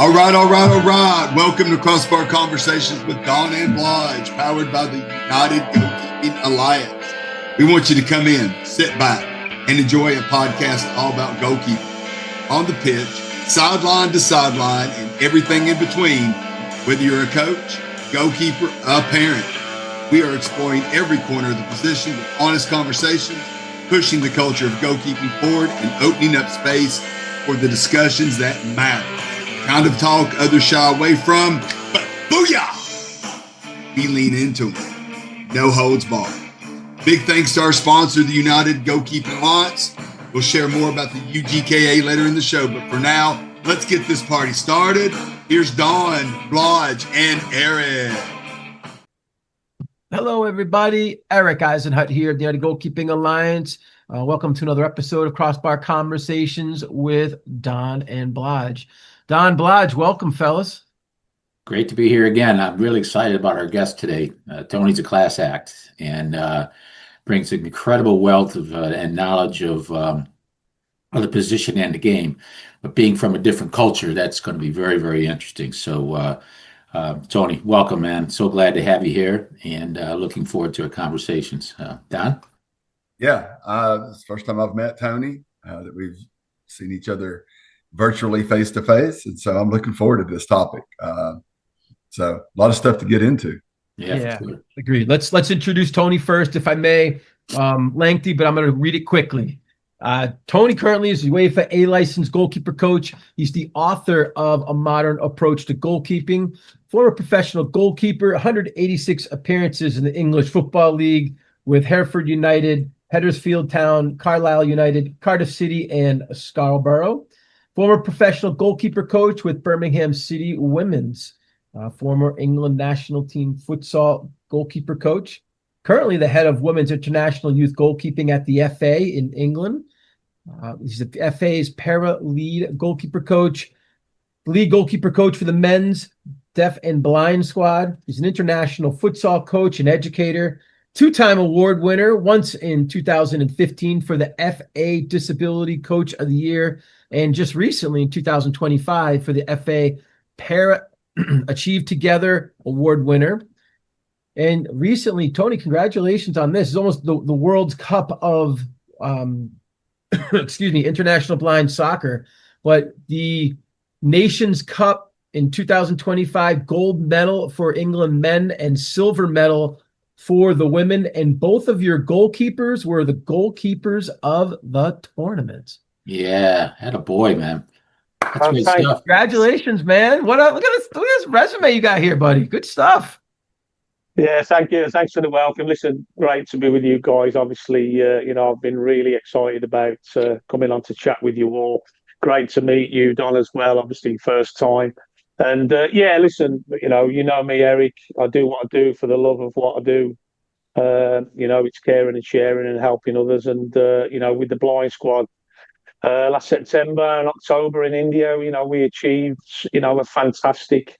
All right. Welcome to Crossbar Conversations with Don and Blige, powered by the United Goalkeeping Alliance. We want you to come in, sit back, and enjoy a podcast all about goalkeeping. On the pitch, sideline to sideline, and everything in between. Whether you're a coach, goalkeeper, a parent, we are exploring every corner of the position with honest conversations, pushing the culture of goalkeeping forward and opening up space for the discussions that matter. Kind of talk others shy away from, but booyah! We lean into it. No holds barred. Big thanks to our sponsor, the United Goalkeeping Alliance. We'll share more about the UGKA later in the show, but for now, let's get this party started. Here's Don, Blige, and Eric. Hello, everybody. Eric Eisenhut here of the United Goalkeeping Alliance. Welcome to another episode of Crossbar Conversations with Don and Blige. Don, Blige, welcome, fellas. Great to be here again. I'm really excited about our guest today. Tony's a class act and brings an incredible wealth of and knowledge of the position and the game. But being from a different culture, that's going to be very, very interesting. So, Tony, welcome, man. So glad to have you here and looking forward to our conversations. Don? Yeah, it's the first time I've met Tony, that we've seen each other virtually face to face, and so I'm looking forward to this topic. So a lot of stuff to get into. Yeah, sure. Agreed. Let's introduce Tony first, if I may. Lengthy, but I'm going to read it quickly. Tony currently is a UEFA A licensed goalkeeper coach. He's the author of A Modern Approach to Goalkeeping, former professional goalkeeper, 186 appearances in the English Football League with Hereford United, Huddersfield Town, Carlisle United, Cardiff City, and Scarborough. Former professional goalkeeper coach with Birmingham City Women's. Former England national team futsal goalkeeper coach. Currently the head of Women's International Youth Goalkeeping at the FA in England. He's the FA's para-lead goalkeeper coach, lead goalkeeper coach for the men's deaf and blind squad. He's an international futsal coach and educator, two-time award winner, once in 2015 for the FA Disability Coach of the Year, and just recently in 2025 for the FA Para Achieve Together Award winner. And recently, Tony, congratulations on this. It's almost the World Cup of, international blind soccer. But the Nations Cup in 2025, gold medal for England men and silver medal for the women. And both of your goalkeepers were the goalkeepers of the tournament. Yeah, had a boy, man. That's great stuff. Congratulations, man. Look at this resume you got here, buddy. Good stuff. Yeah, thank you. Thanks for the welcome. Listen, great to be with you guys. Obviously, I've been really excited about coming on to chat with you all. Great to meet you, Don, as well. Obviously, first time. And listen, you know me, Eric. I do what I do for the love of what I do. It's caring and sharing and helping others. And with the blind squad, last September and October in India, we achieved, a fantastic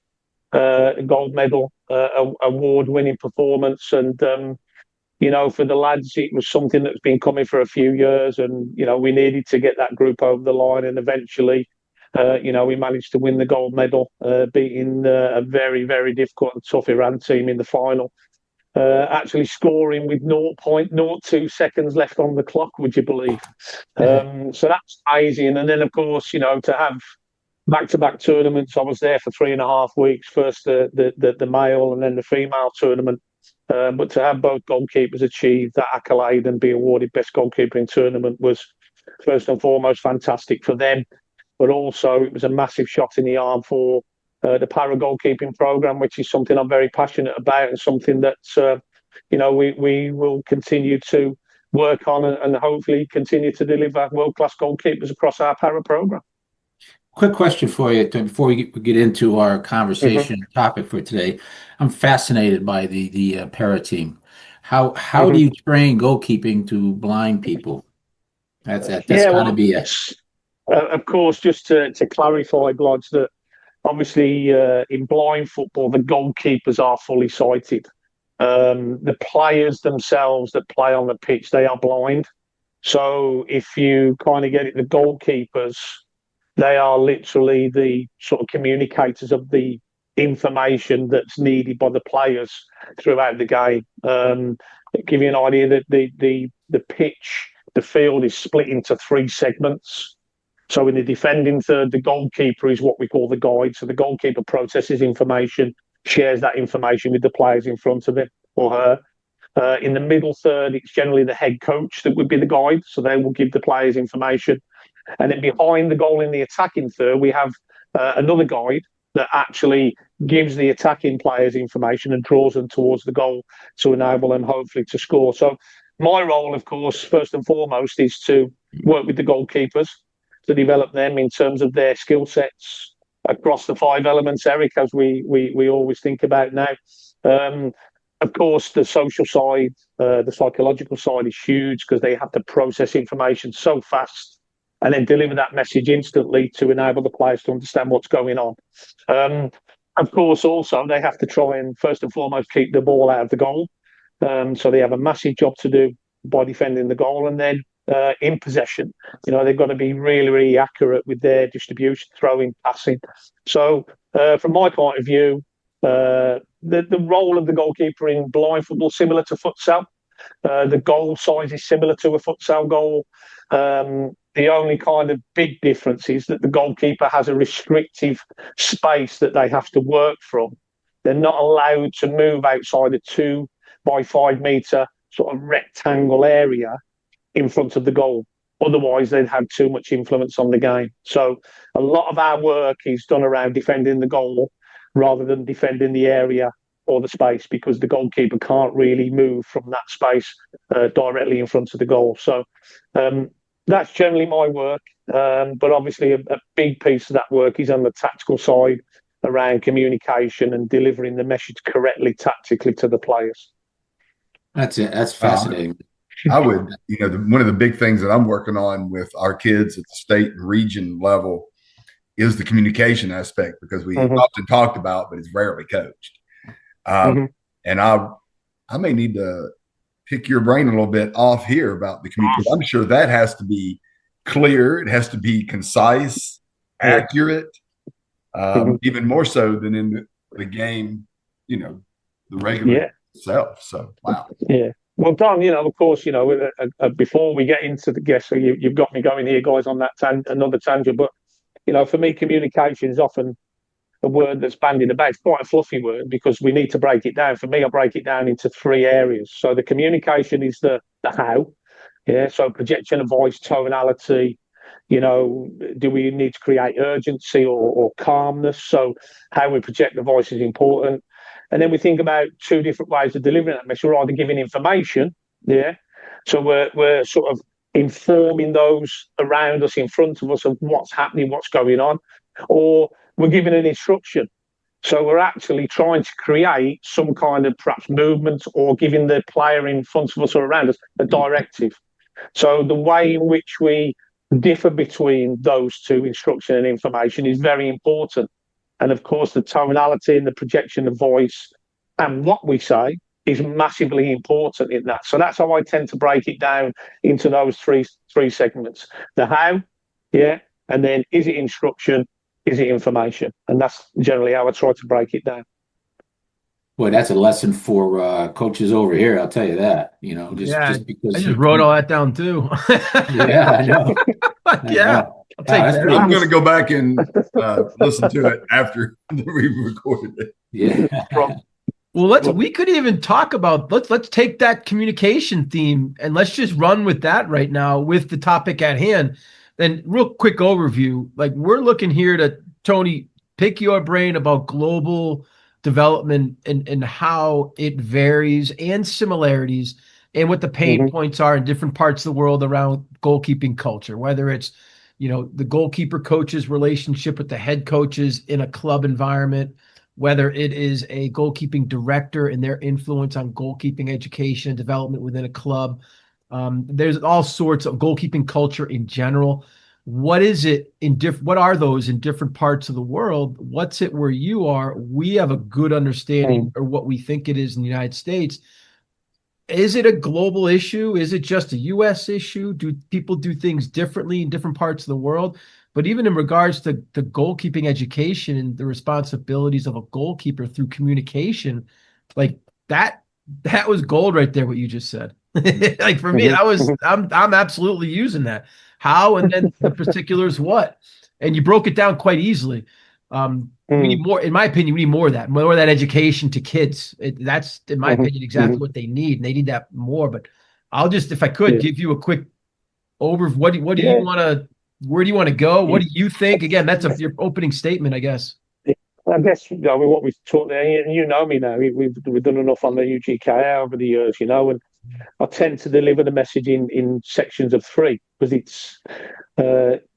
gold medal, award-winning performance. And, for the lads, it was something that's been coming for a few years. And, we needed to get that group over the line. And eventually, we managed to win the gold medal, beating a very, very difficult and tough Iran team in the final. Actually scoring with 0.02 seconds left on the clock, would you believe? So that's amazing. And then, of course, to have back-to-back tournaments, I was there for 3.5 weeks, first the male and then the female tournament. But to have both goalkeepers achieve that accolade and be awarded best goalkeeper in tournament was, first and foremost, fantastic for them. But also it was a massive shot in the arm for the para goalkeeping program, which is something I'm very passionate about and something that we will continue to work on and hopefully continue to deliver world-class goalkeepers across our para program. Quick question for you before we get into our conversation topic for today. I'm fascinated by the para team. How do you train goalkeeping to blind people? That's got to be it. Of course, just to clarify, Blige, that obviously in blind football, the goalkeepers are fully sighted. The players themselves that play on the pitch, they are blind. So if you kind of get it, the goalkeepers They are literally the sort of communicators of the information that's needed by the players throughout the game. Give you an idea that the pitch, the field is split into 3 segments. So in the defending third, the goalkeeper is what we call the guide. So the goalkeeper processes information, shares that information with the players in front of him or her. In the middle third, it's generally the head coach that would be the guide. So they will give the players information. And then behind the goal in the attacking third, we have another guide that actually gives the attacking players information and draws them towards the goal to enable them hopefully to score. So my role, of course, first and foremost, is to work with the goalkeepers to develop them in terms of their skill sets across the 5 elements, Eric, as we always think about now. Of course, the social side, the psychological side is huge because they have to process information so fast and then deliver that message instantly to enable the players to understand what's going on. Of course, also, they have to try and, first and foremost, keep the ball out of the goal. So they have a massive job to do by defending the goal. And then in possession, they've got to be really, really accurate with their distribution, throwing, passing. So from my point of view, the role of the goalkeeper in blind football similar to futsal. The goal size is similar to a futsal goal. The only kind of big difference is that the goalkeeper has a restrictive space that they have to work from. They're not allowed to move outside a 2 by 5 metre sort of rectangle area in front of the goal. Otherwise, they'd have too much influence on the game. So a lot of our work is done around defending the goal rather than defending the area or the space, because the goalkeeper can't really move from that space directly in front of the goal. So that's generally my work. But obviously a big piece of that work is on the tactical side around communication and delivering the message correctly tactically to the players. That's it. That's fascinating. I would, one of the big things that I'm working on with our kids at the state and region level is the communication aspect, because we often talked about, but it's rarely coached. And I may need to pick your brain a little bit off here about the communication. I'm sure that has to be clear. It has to be concise, accurate, even more so than in the game, the regular itself. So, wow. Yeah. Well, Don, of course, before we get into the guests, so you've got me going here, guys, on that another tangent. But, for me, communication is often a word that's bandied about. It's quite a fluffy word because we need to break it down. For me, I break it down into 3 areas. So the communication is the how. Yeah. So projection of voice, tonality. Do we need to create urgency or calmness? So how we project the voice is important. And then we think about 2 different ways of delivering that message. We're either giving information, so we're sort of informing those around us, in front of us, of what's happening, what's going on, or we're giving an instruction. So we're actually trying to create some kind of perhaps movement or giving the player in front of us or around us a directive. So the way in which we differ between those 2, instruction and information, is very important. And of course, the tonality and the projection of voice and what we say is massively important in that. So that's how I tend to break it down into those three segments. The how, and then is it instruction, is it information? And that's generally how I try to break it down. Boy, that's a lesson for coaches over here, I'll tell you that. Just because I just wrote all that down too. Yeah, I know. I'll take that. I'm going to go back and listen to it after we recorded it. Yeah. Well, we could even talk about, let's take that communication theme and let's just run with that right now with the topic at hand. Then real quick overview, like we're looking here to, Tony, pick your brain about global development and how it varies and similarities and what the pain points are in different parts of the world around goalkeeping culture, whether it's, the goalkeeper coach's relationship with the head coaches in a club environment, whether it is a goalkeeping director and their influence on goalkeeping education and development within a club. There's all sorts of goalkeeping culture in general. What is it what are those in different parts of the world? What's it where you are? We have a good understanding or what we think it is in the United States. is it a global issue? Is it just a US issue? Do people do things differently in different parts of the world? But even in regards to the goalkeeping education and the responsibilities of a goalkeeper through communication, like that was gold right there, what you just said. Like for me, I'm absolutely using that. How and then the particulars what? And you broke it down quite easily. We need more, in my opinion, we need more of that education to kids. That's, in my opinion, exactly what they need. And they need that more. But I'll just, if I could, give you a quick over. What do you want to, where do you want to go? What do you think? Again, that's your opening statement, I guess. I guess, what we've talked there, and you know me now, we've done enough on the UGK over the years, and I tend to deliver the message in sections of 3 because it's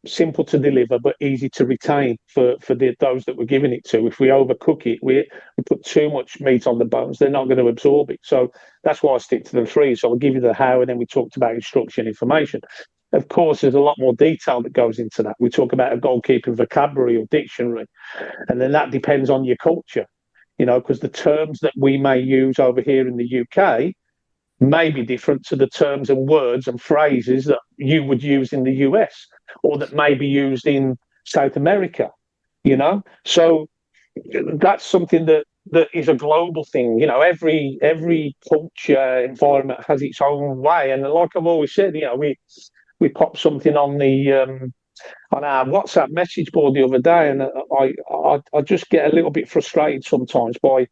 simple to deliver but easy to retain for those that we're giving it to. If we overcook it, we put too much meat on the bones, they're not going to absorb it. So that's why I stick to the 3. So I'll give you the how, and then we talked about instruction information. Of course, there's a lot more detail that goes into that. We talk about a goalkeeping vocabulary or dictionary, and then that depends on your culture, because the terms that we may use over here in the UK may be different to the terms and words and phrases that you would use in the US or that may be used in South America, So that's something that is a global thing. Every culture environment has its own way. And like I've always said, we popped something on on our WhatsApp message board the other day, and I just get a little bit frustrated sometimes by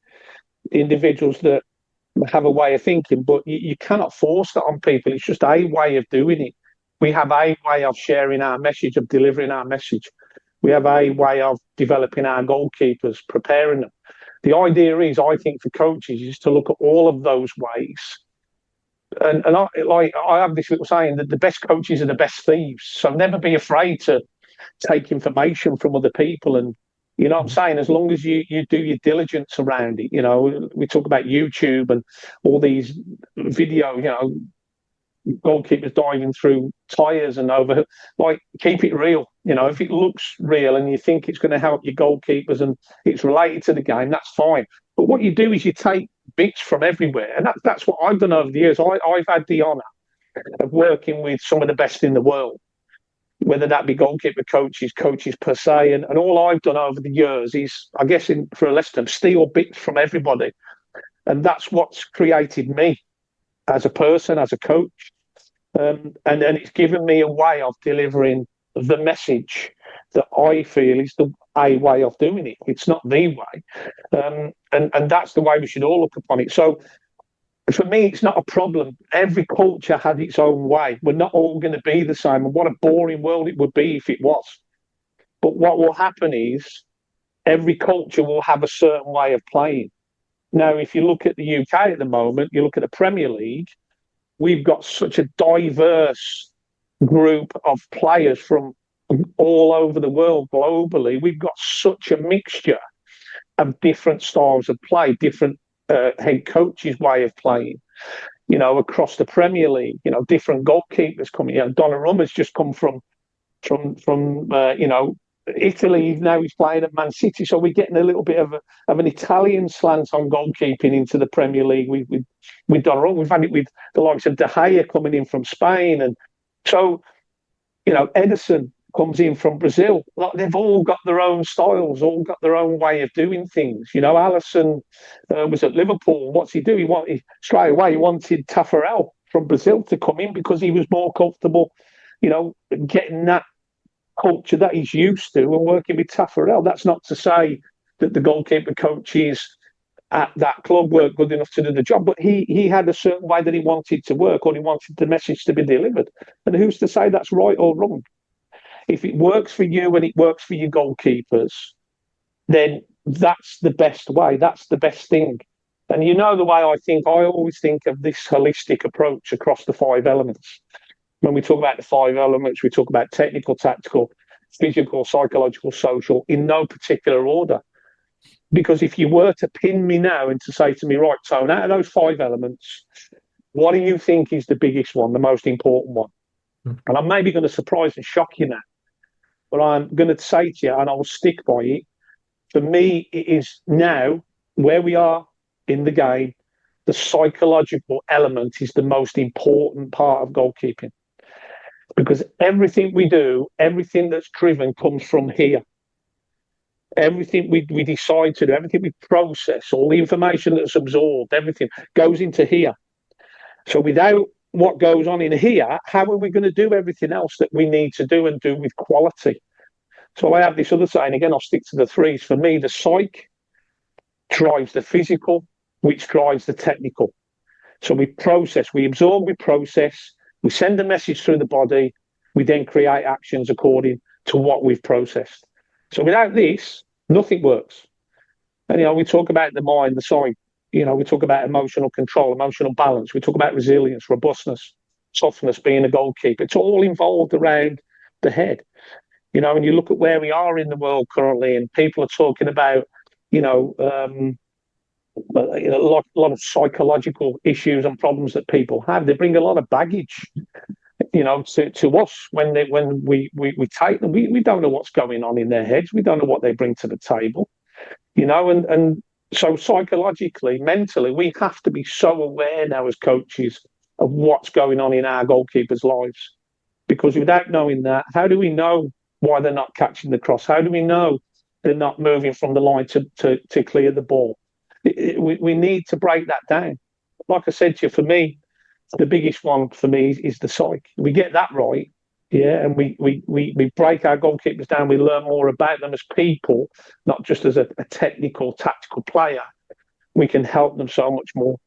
individuals that have a way of thinking, but you cannot force that on people. It's just a way of doing it. We have a way of sharing our message, of delivering our message. We have a way of developing our goalkeepers, preparing them. The idea is, I think, for coaches is to look at all of those ways. And I have this little saying that the best coaches are the best thieves. So never be afraid to take information from other people. And what I'm saying? As long as you do your diligence around it, we talk about YouTube and all these video, goalkeepers diving through tires and over, keep it real. If it looks real and you think it's going to help your goalkeepers and it's related to the game, that's fine. But what you do is you take bits from everywhere, and that's what I've done over the years. I've had the honour of working with some of the best in the world, whether that be goalkeeper coaches per se, and all I've done over the years is, I guess, for a lesson, steal bits from everybody, and that's what's created me as a person, as a coach, and it's given me a way of delivering the message that I feel is a way of doing it. It's not the way, and that's the way we should all look upon it. So for me, it's not a problem. Every culture has its own way. We're not all going to be the same. And what a boring world it would be if it was. But what will happen is every culture will have a certain way of playing. Now, if you look at the UK at the moment, you look at the Premier League, we've got such a diverse group of players from all over the world globally. We've got such a mixture of different styles of play, different head coach's way of playing, across the Premier League, different goalkeepers coming. Donnarumma's just come from Italy. Now he's playing at Man City, so we're getting a little bit of an Italian slant on goalkeeping into the Premier League with Donnarumma. We've had it with the likes of De Gea coming in from Spain, and so Edison comes in from Brazil. They've all got their own styles, all got their own way of doing things. Alisson was at Liverpool. What's he do? He wanted Taffarel from Brazil to come in because he was more comfortable, getting that culture that he's used to and working with Taffarel. That's not to say that the goalkeeper coaches at that club weren't good enough to do the job, but he had a certain way that he wanted to work, or he wanted the message to be delivered. And who's to say that's right or wrong? If it works for you and it works for your goalkeepers, then that's the best way. That's the best thing. And the way I always think of this holistic approach across the 5 elements. When we talk about the 5 elements, we talk about technical, tactical, physical, psychological, social, in no particular order. Because if you were to pin me now and to say to me, right, Tone, out of those 5 elements, what do you think is the biggest one, the most important one? And I'm maybe going to surprise and shock you now, but I'm going to say to you, and I will stick by it, for me, it is now, where we are in the game, the psychological element is the most important part of goalkeeping, because everything we do, everything that's driven comes from here. Everything we decide to do, everything we process, all the information that's absorbed, everything goes into here. So without what goes on in here, how are we going to do everything else that we need to do and do with quality? So I have this other saying, again, I'll stick to the threes. For me, the psych drives the physical, which drives the technical. So we process, we absorb, we process, we send a message through the body, we then create actions according to what we've processed. So without this, nothing works. And, we talk about the mind, the psyche, we talk about emotional control, emotional balance. We talk about resilience, robustness, softness, being a goalkeeper. It's all involved around the head. And you look at where we are in the world currently, and people are talking about, a lot of psychological issues and problems that people have. They bring a lot of baggage, to us when we take them. We don't know what's going on in their heads. We don't know what they bring to the table, and so psychologically, mentally, we have to be so aware now as coaches of what's going on in our goalkeepers' lives. Because without knowing that, how do we know why they're not catching the cross? How do we know they're not moving from the line to clear the ball? We need to break that down. Like I said to you, for me, the biggest one for me is the psyche. We get that right, and we break our goalkeepers down. We learn more about them as people, not just as a technical, tactical player. We can help them so much more.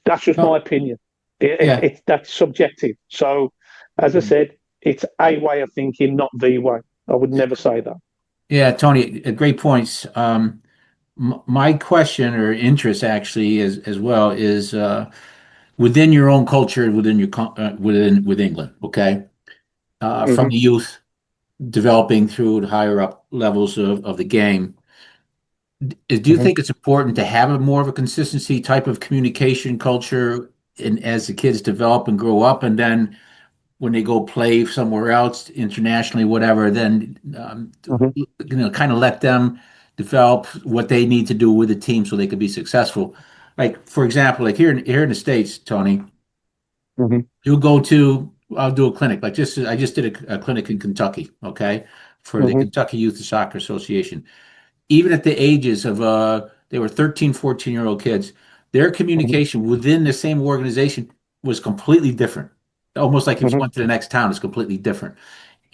That's just my opinion. That's subjective. So, as I said, it's a way of thinking, not the way. I would never say that. Yeah, Tony, great points. My question or interest actually is as well is within your own culture, within your with England, okay, from the youth developing through the higher up levels of the game. Do you think it's important to have a more of a consistency type of communication culture, and as the kids develop and grow up, and then when they go play somewhere else, internationally, whatever, then kind of let them develop what they need to do with the team so they could be successful. Like, for example, like here in the States, Tony, you'll go to, I'll do a clinic. Like I just did a clinic in Kentucky, okay, for the Kentucky Youth Soccer Association. Even at the ages of, they were 13, 14-year-old kids, their communication within the same organization was completely different. Almost like if you went to the next town, it's completely different.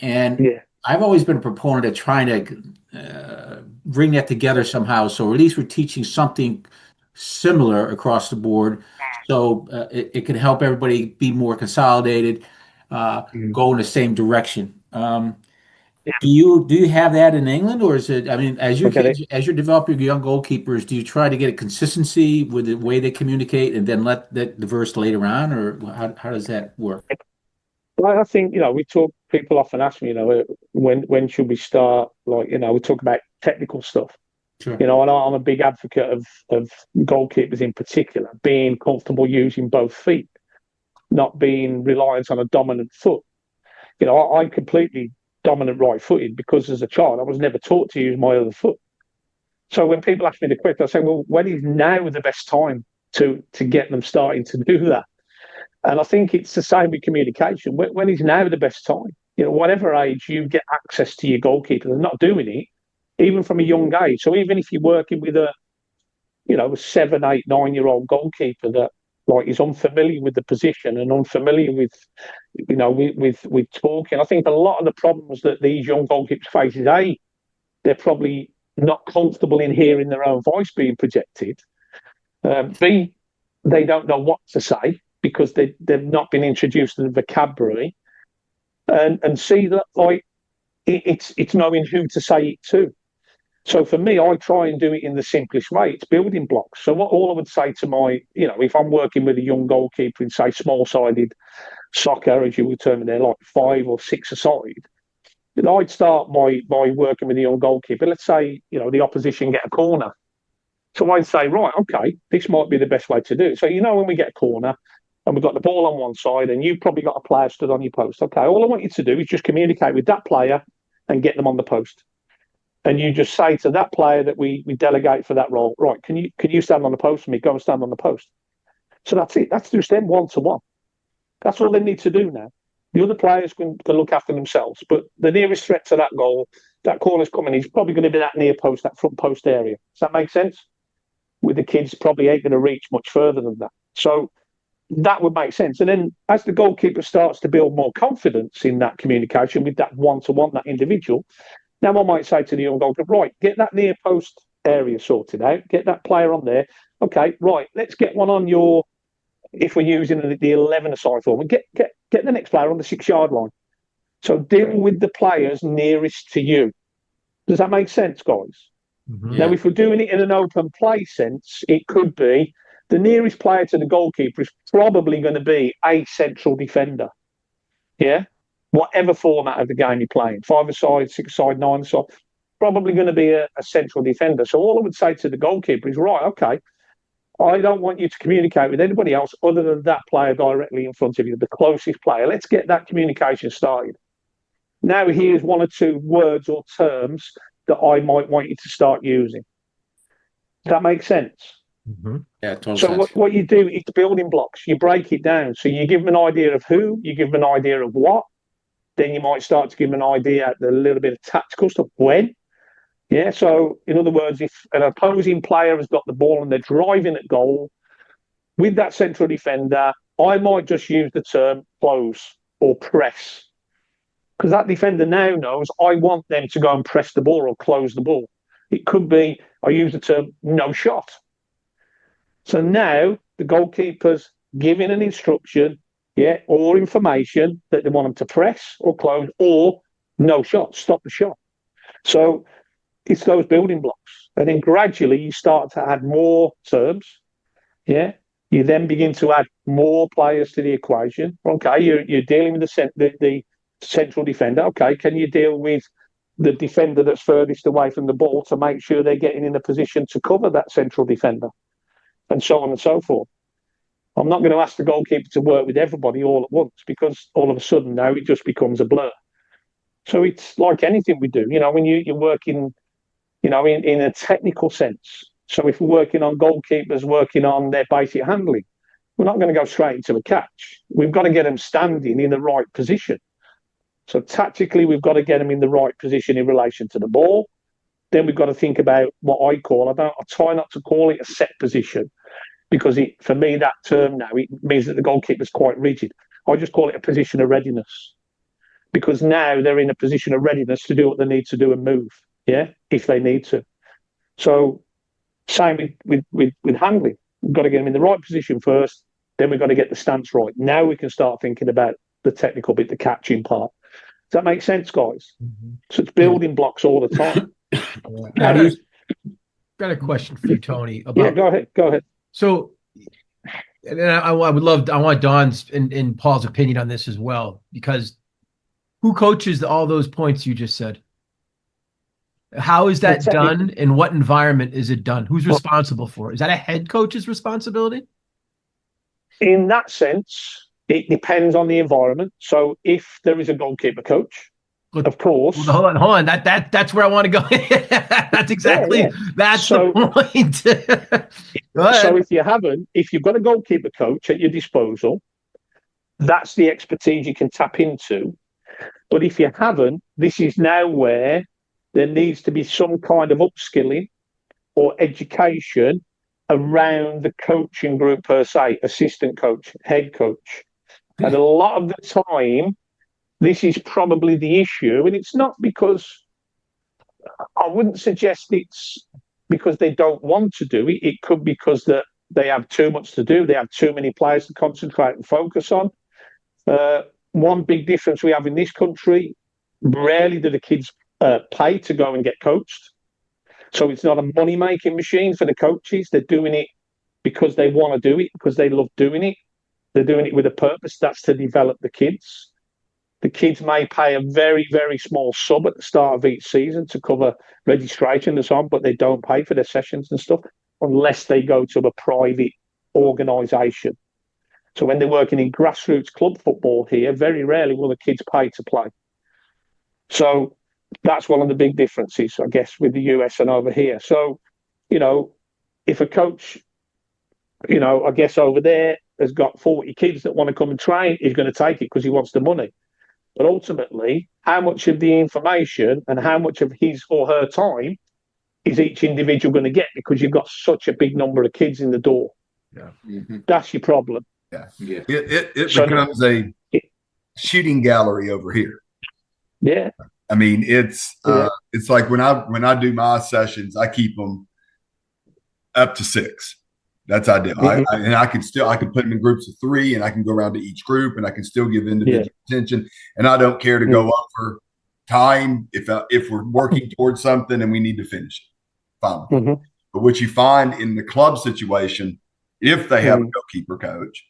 And I've always been a proponent of trying to bring that together somehow. So at least we're teaching something similar across the board. So it can help everybody be more consolidated, go in the same direction. Do you have that in England, or is it? I mean, as you're developing your young goalkeepers, do you try to get a consistency with the way they communicate, and then let that diverse later on, or how does that work? Well, I think we talk. People often ask me, when should we start? Like, we talk about technical stuff. Sure. And I'm a big advocate of goalkeepers in particular being comfortable using both feet, not being reliant on a dominant foot. I'm completely dominant right-footed because as a child I was never taught to use my other foot. So when people ask me the question, I say, well, when is now the best time to get them starting to do that? And I think it's the same with communication. When is now the best time? Whatever age you get access to your goalkeeper, and not doing it, even from a young age. So even if you're working with a 7, 8, 9-year-old goalkeeper that is unfamiliar with the position and unfamiliar with with talking. I think a lot of the problems that these young goalkeepers face is they're probably not comfortable in hearing their own voice being projected. B, they don't know what to say because they've not been introduced to the vocabulary. And C, that it's knowing who to say it to. So for me, I try and do it in the simplest way. It's building blocks. So all I would say to my, if I'm working with a young goalkeeper in, say, small-sided soccer, as you would term it, they're like 5 or 6 a side, I'd start by working with a young goalkeeper. Let's say, the opposition get a corner. So I'd say, right, okay, this might be the best way to do it. So, when we get a corner and we've got the ball on one side and you've probably got a player stood on your post, okay, all I want you to do is just communicate with that player and get them on the post. And you just say to that player that we delegate for that role, right, can you stand on the post for me? Go and stand on the post. So that's it. That's just them one-to-one. That's all they need to do now. The other players can look after themselves, but the nearest threat to that goal, that corner's coming, is probably going to be that near post, that front post area. Does that make sense? With the kids probably ain't going to reach much further than that. So that would make sense. And then as the goalkeeper starts to build more confidence in that communication with that one-to-one, that individual, now I might say to the young goalkeeper, right, get that near post area sorted out, get that player on there. Okay, right, let's get one on your, if we're using the 11-a-side form, and get the next player on the 6-yard line. So deal with the players nearest to you. Does that make sense, guys? Yeah. Now, if we're doing it in an open play sense, it could be the nearest player to the goalkeeper is probably going to be a central defender. Yeah? Whatever format of the game you're playing, 5-a-side, 6-a-side, 9-a-side, probably going to be a central defender. So all I would say to the goalkeeper is, right, okay, I don't want you to communicate with anybody else other than that player directly in front of you, the closest player. Let's get that communication started. Now, here's 1 or 2 words or terms that I might want you to start using. Does that make sense? Mm-hmm. Yeah, total So sense. what you do is building blocks. You break it down. So you give them an idea of who, you give them an idea of what. Then you might start to give them an idea, a little bit of tactical stuff, when. Yeah, so in other words, if an opposing player has got the ball and they're driving at goal, with that central defender, I might just use the term close or press. Because that defender now knows I want them to go and press the ball or close the ball. It could be, I use the term no shot. So now the goalkeeper's giving an instruction, or information that they want them to press or close or no shot, stop the shot. So it's those building blocks. And then gradually you start to add more terms. Yeah. You then begin to add more players to the equation. Okay, you're dealing with the central defender. Okay, can you deal with the defender that's furthest away from the ball to make sure they're getting in a position to cover that central defender? And so on and so forth. I'm not going to ask the goalkeeper to work with everybody all at once, because all of a sudden now it just becomes a blur. So it's like anything we do, when you're working, in a technical sense. So if we're working on goalkeepers, working on their basic handling, we're not going to go straight into a catch. We've got to get them standing in the right position. So tactically, we've got to get them in the right position in relation to the ball. Then we've got to think about what I try not to call it a set position, because for me, that term now, it means that the goalkeeper's quite rigid. I just call it a position of readiness, because now they're in a position of readiness to do what they need to do and move, if they need to. So same with handling. We've got to get them in the right position first, then we've got to get the stance right. Now we can start thinking about the technical bit, the catching part. Does that make sense, guys? Mm-hmm. So it's building blocks all the time. Got a question for you, Tony. About, go ahead. So, and I want Don's and Paul's opinion on this as well, because who coaches all those points you just said? How is that done? In what environment is it done? Who's responsible for it? Is that a head coach's responsibility? In that sense, it depends on the environment. So if there is a goalkeeper coach, of course. Hold on. That's where I want to go. That's exactly. That's the point. So if you've got a goalkeeper coach at your disposal, that's the expertise you can tap into. But if you haven't, this is now where there needs to be some kind of upskilling or education around the coaching group per se, assistant coach, head coach. And a lot of the time, this is probably the issue. And it's not because, I wouldn't suggest it's because they don't want to do it. It could be because that they have too much to do. They have too many players to concentrate and focus on. One big difference we have in this country, rarely do the kids pay to go and get coached. So it's not a money-making machine for the coaches. They're doing it because they want to do it, because they love doing it. They're doing it with a purpose. That's to develop the kids. The kids may pay a very, very small sub at the start of each season to cover registration and so on, but they don't pay for their sessions and stuff unless they go to a private organisation. So when they're working in grassroots club football here, very rarely will the kids pay to play. So that's one of the big differences, I guess, with the US and over here. So, if a coach I guess over there has got 40 kids that want to come and train. He's going to take it because he wants the money. But ultimately, how much of the information and how much of his or her time is each individual going to get, because you've got such a big number of kids in the door? Yeah. That's your problem. Yeah. It becomes a shooting gallery over here. Yeah. I mean, it's like when I do my sessions, I keep them up to 6. That's ideal. And I can put them in groups of 3, and I can go around to each group, and I can still give individual attention. And I don't care to go over time if we're working towards something and we need to finish it. Fine. But what you find in the club situation, if they have a goalkeeper coach,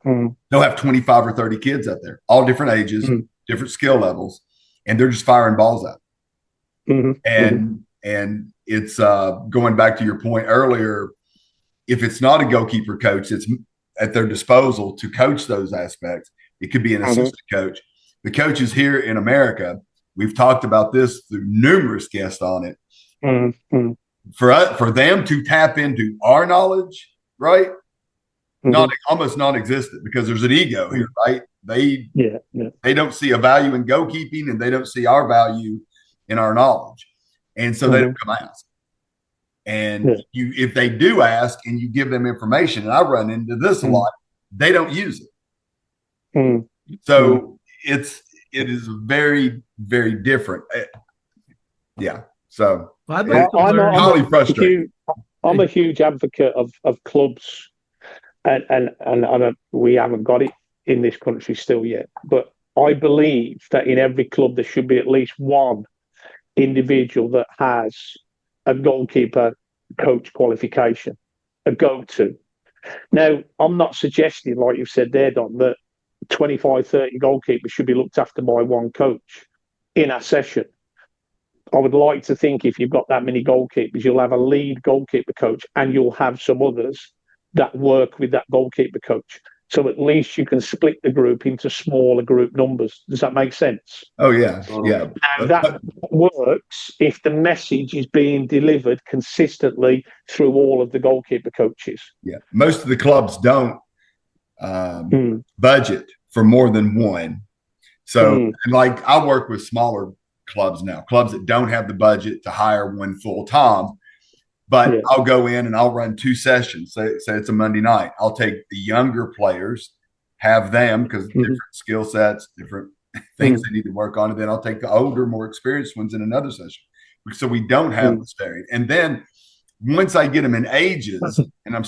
they'll have 25 or 30 kids out there, all different ages, different skill levels, and they're just firing balls out. And it's going back to your point earlier. If it's not a goalkeeper coach, it's at their disposal to coach those aspects. It could be an assistant coach. The coaches here in America, we've talked about this through numerous guests on it. For them to tap into our knowledge, right? Almost non-existent, because there's an ego here, right? They don't see a value in goalkeeping, and they don't see our value in our knowledge, and so they don't come ask. And if they do ask and you give them information, and I run into this a lot, they don't use it. So it is very, very different. Yeah. So I'm a huge advocate of clubs, and we haven't got it in this country still yet. But I believe that in every club there should be at least one individual that has a goalkeeper coach qualification, a go-to. Now, I'm not suggesting, like you've said there, Don, that 25, 30 goalkeepers should be looked after by one coach in a session. I would like to think if you've got that many goalkeepers, you'll have a lead goalkeeper coach, and you'll have some others that work with that goalkeeper coach. So at least you can split the group into smaller group numbers. Does that make sense? Oh, yeah. Yeah. Now, that works if the message is being delivered consistently through all of the goalkeeper coaches. Yeah. Most of the clubs don't budget for more than one. So, and like, I work with smaller clubs now, clubs that don't have the budget to hire one full time. But I'll go in and I'll run 2 sessions. Say it's a Monday night. I'll take the younger players, have them, because different skill sets, different things they need to work on. And then I'll take the older, more experienced ones in another session. So we don't have this varied. And then once I get them in ages, and I'll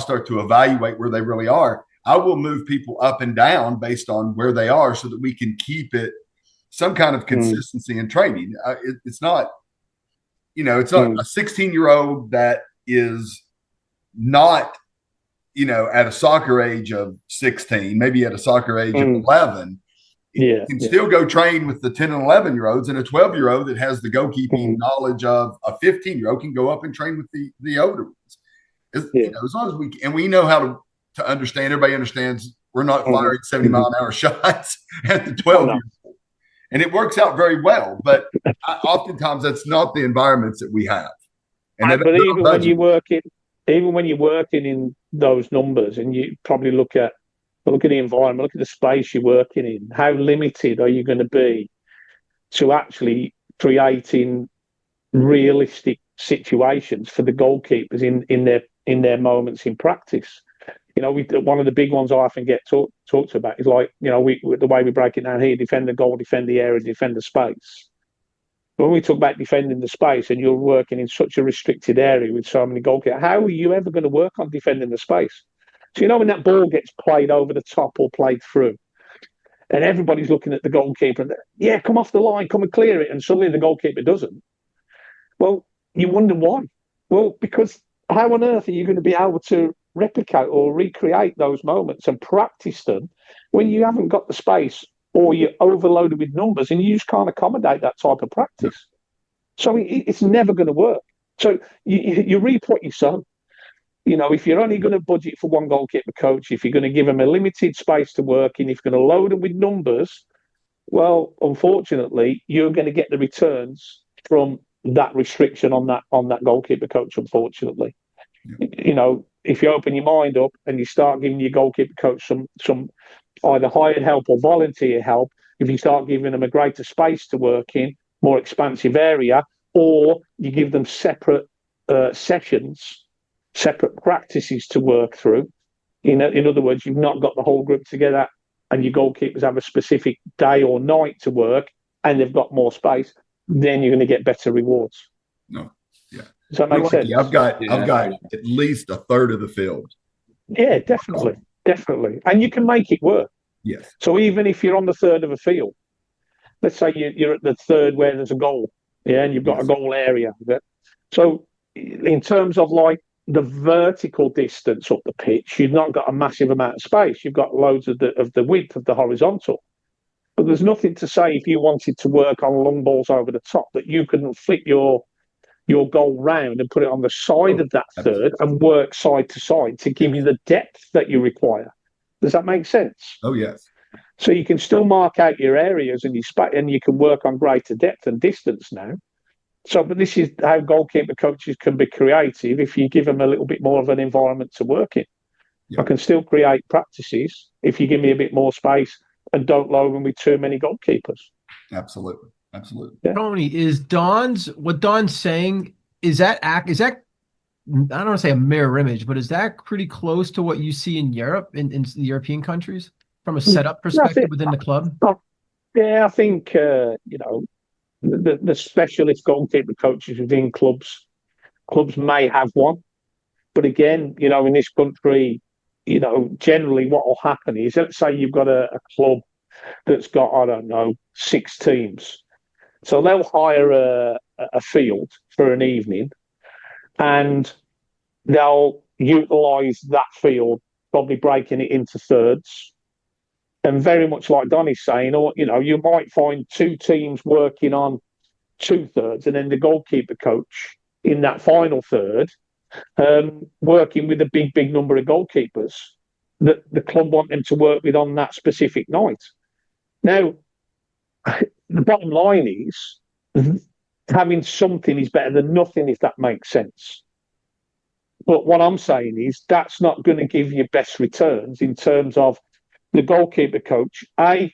start to evaluate where they really are, I will move people up and down based on where they are, so that we can keep it some kind of consistency in training. It's not. It's not a 16-year-old that is not, at a soccer age of 16, maybe at a soccer age of 11. Can still go train with the 10 and 11-year-olds, and a 12-year-old that has the goalkeeping knowledge of a 15-year-old can go up and train with the older ones. As long as we know how to understand. Everybody understands we're not firing 70-mile-an-hour shots at the 12-year-old. And it works out very well, but oftentimes that's not the environments that we have. And but even when you're working in those numbers, and you probably look at the environment, look at the space you're working in, how limited are you going to be to actually creating realistic situations for the goalkeepers in their moments in practice? One of the big ones I often get talked about is like, the way we break it down here: defend the goal, defend the area, defend the space. When we talk about defending the space, and you're working in such a restricted area with so many goalkeepers, how are you ever going to work on defending the space? So, when that ball gets played over the top or played through, and everybody's looking at the goalkeeper, and come off the line, come and clear it, and suddenly the goalkeeper doesn't. Well, you wonder why. Well, because how on earth are you going to be able to replicate or recreate those moments and practice them when you haven't got the space, or you're overloaded with numbers and you just can't accommodate that type of practice? So it's never going to work. So you reap what you sow. If you're only going to budget for one goalkeeper coach, if you're going to give them a limited space to work in, if you're going to load them with numbers, well, unfortunately, you're going to get the returns from that restriction on that goalkeeper coach, unfortunately. if you open your mind up and you start giving your goalkeeper coach some either hired help or volunteer help, if you start giving them a greater space to work in, more expansive area, or you give them separate sessions, separate practices to work through. In other words, you've not got the whole group together and your goalkeepers have a specific day or night to work and they've got more space, then you're going to get better rewards. No, yeah. Does that make sense? I've got at least a third of the field. Yeah, definitely. And you can make it work. Yes. So even if you're on the third of a field, let's say you're at the third where there's a goal, yeah, and you've got a goal area. So in terms of like the vertical distance up the pitch, you've not got a massive amount of space. You've got loads of the width of the horizontal. But there's nothing to say if you wanted to work on long balls over the top that you couldn't flip your goal round and put it on the side of that third and work side to side to give you the depth that you require. Does that make sense? Oh, yes. So you can still mark out your areas and you can work on greater depth and distance now. So, but this is how goalkeeper coaches can be creative if you give them a little bit more of an environment to work in. Yeah. I can still create practices if you give me a bit more space and don't load them with too many goalkeepers. Absolutely. Yeah. Tony, what Don's saying, is that I don't want to say a mirror image, but is that pretty close to what you see in Europe, in the European countries, from a setup perspective within the club? Yeah, I think the specialist goalkeeper coaches within clubs may have one, but again, in this country, generally what will happen is, let's say you've got a club that's got, I don't know, 6 teams. So they'll hire a field for an evening and they'll utilise that field, probably breaking it into thirds. And very much like Donny's saying, or you might find 2 teams working on 2 thirds, and then the goalkeeper coach in that final third, working with a big number of goalkeepers that the club want them to work with on that specific night. Now, the bottom line is having something is better than nothing, if that makes sense. But what I'm saying is that's not going to give you best returns in terms of the goalkeeper coach, A,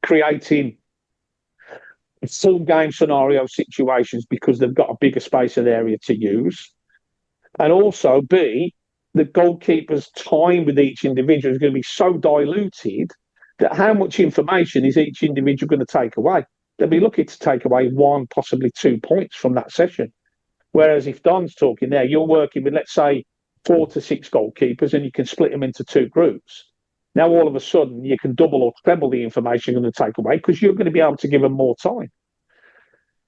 creating full game scenario situations because they've got a bigger space and area to use. And also, B, the goalkeeper's time with each individual is going to be so diluted that how much information is each individual going to take away? They'll be lucky to take away 1, possibly 2 points from that session. Whereas if Don's talking there, you're working with, let's say, 4 to 6 goalkeepers and you can split them into 2 groups. Now, all of a sudden, you can double or treble the information you're going to take away because you're going to be able to give them more time.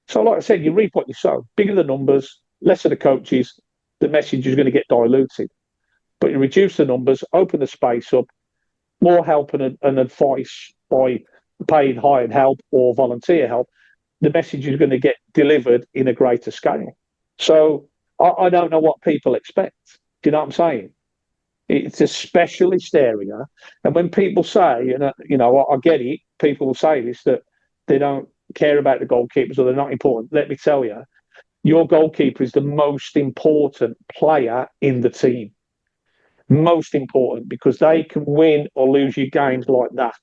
So, like I said, you reap what you sow. Bigger the numbers, less of the coaches, the message is going to get diluted. But you reduce the numbers, open the space up, more help and advice by paid hired help or volunteer help, the message is going to get delivered in a greater scale. So I don't know what people expect. Do you know what I'm saying? It's a specialist area. And when people say, I get it, people will say this, that they don't care about the goalkeepers or they're not important. Let me tell you, your goalkeeper is the most important player in the team. Most important, because they can win or lose your games like that.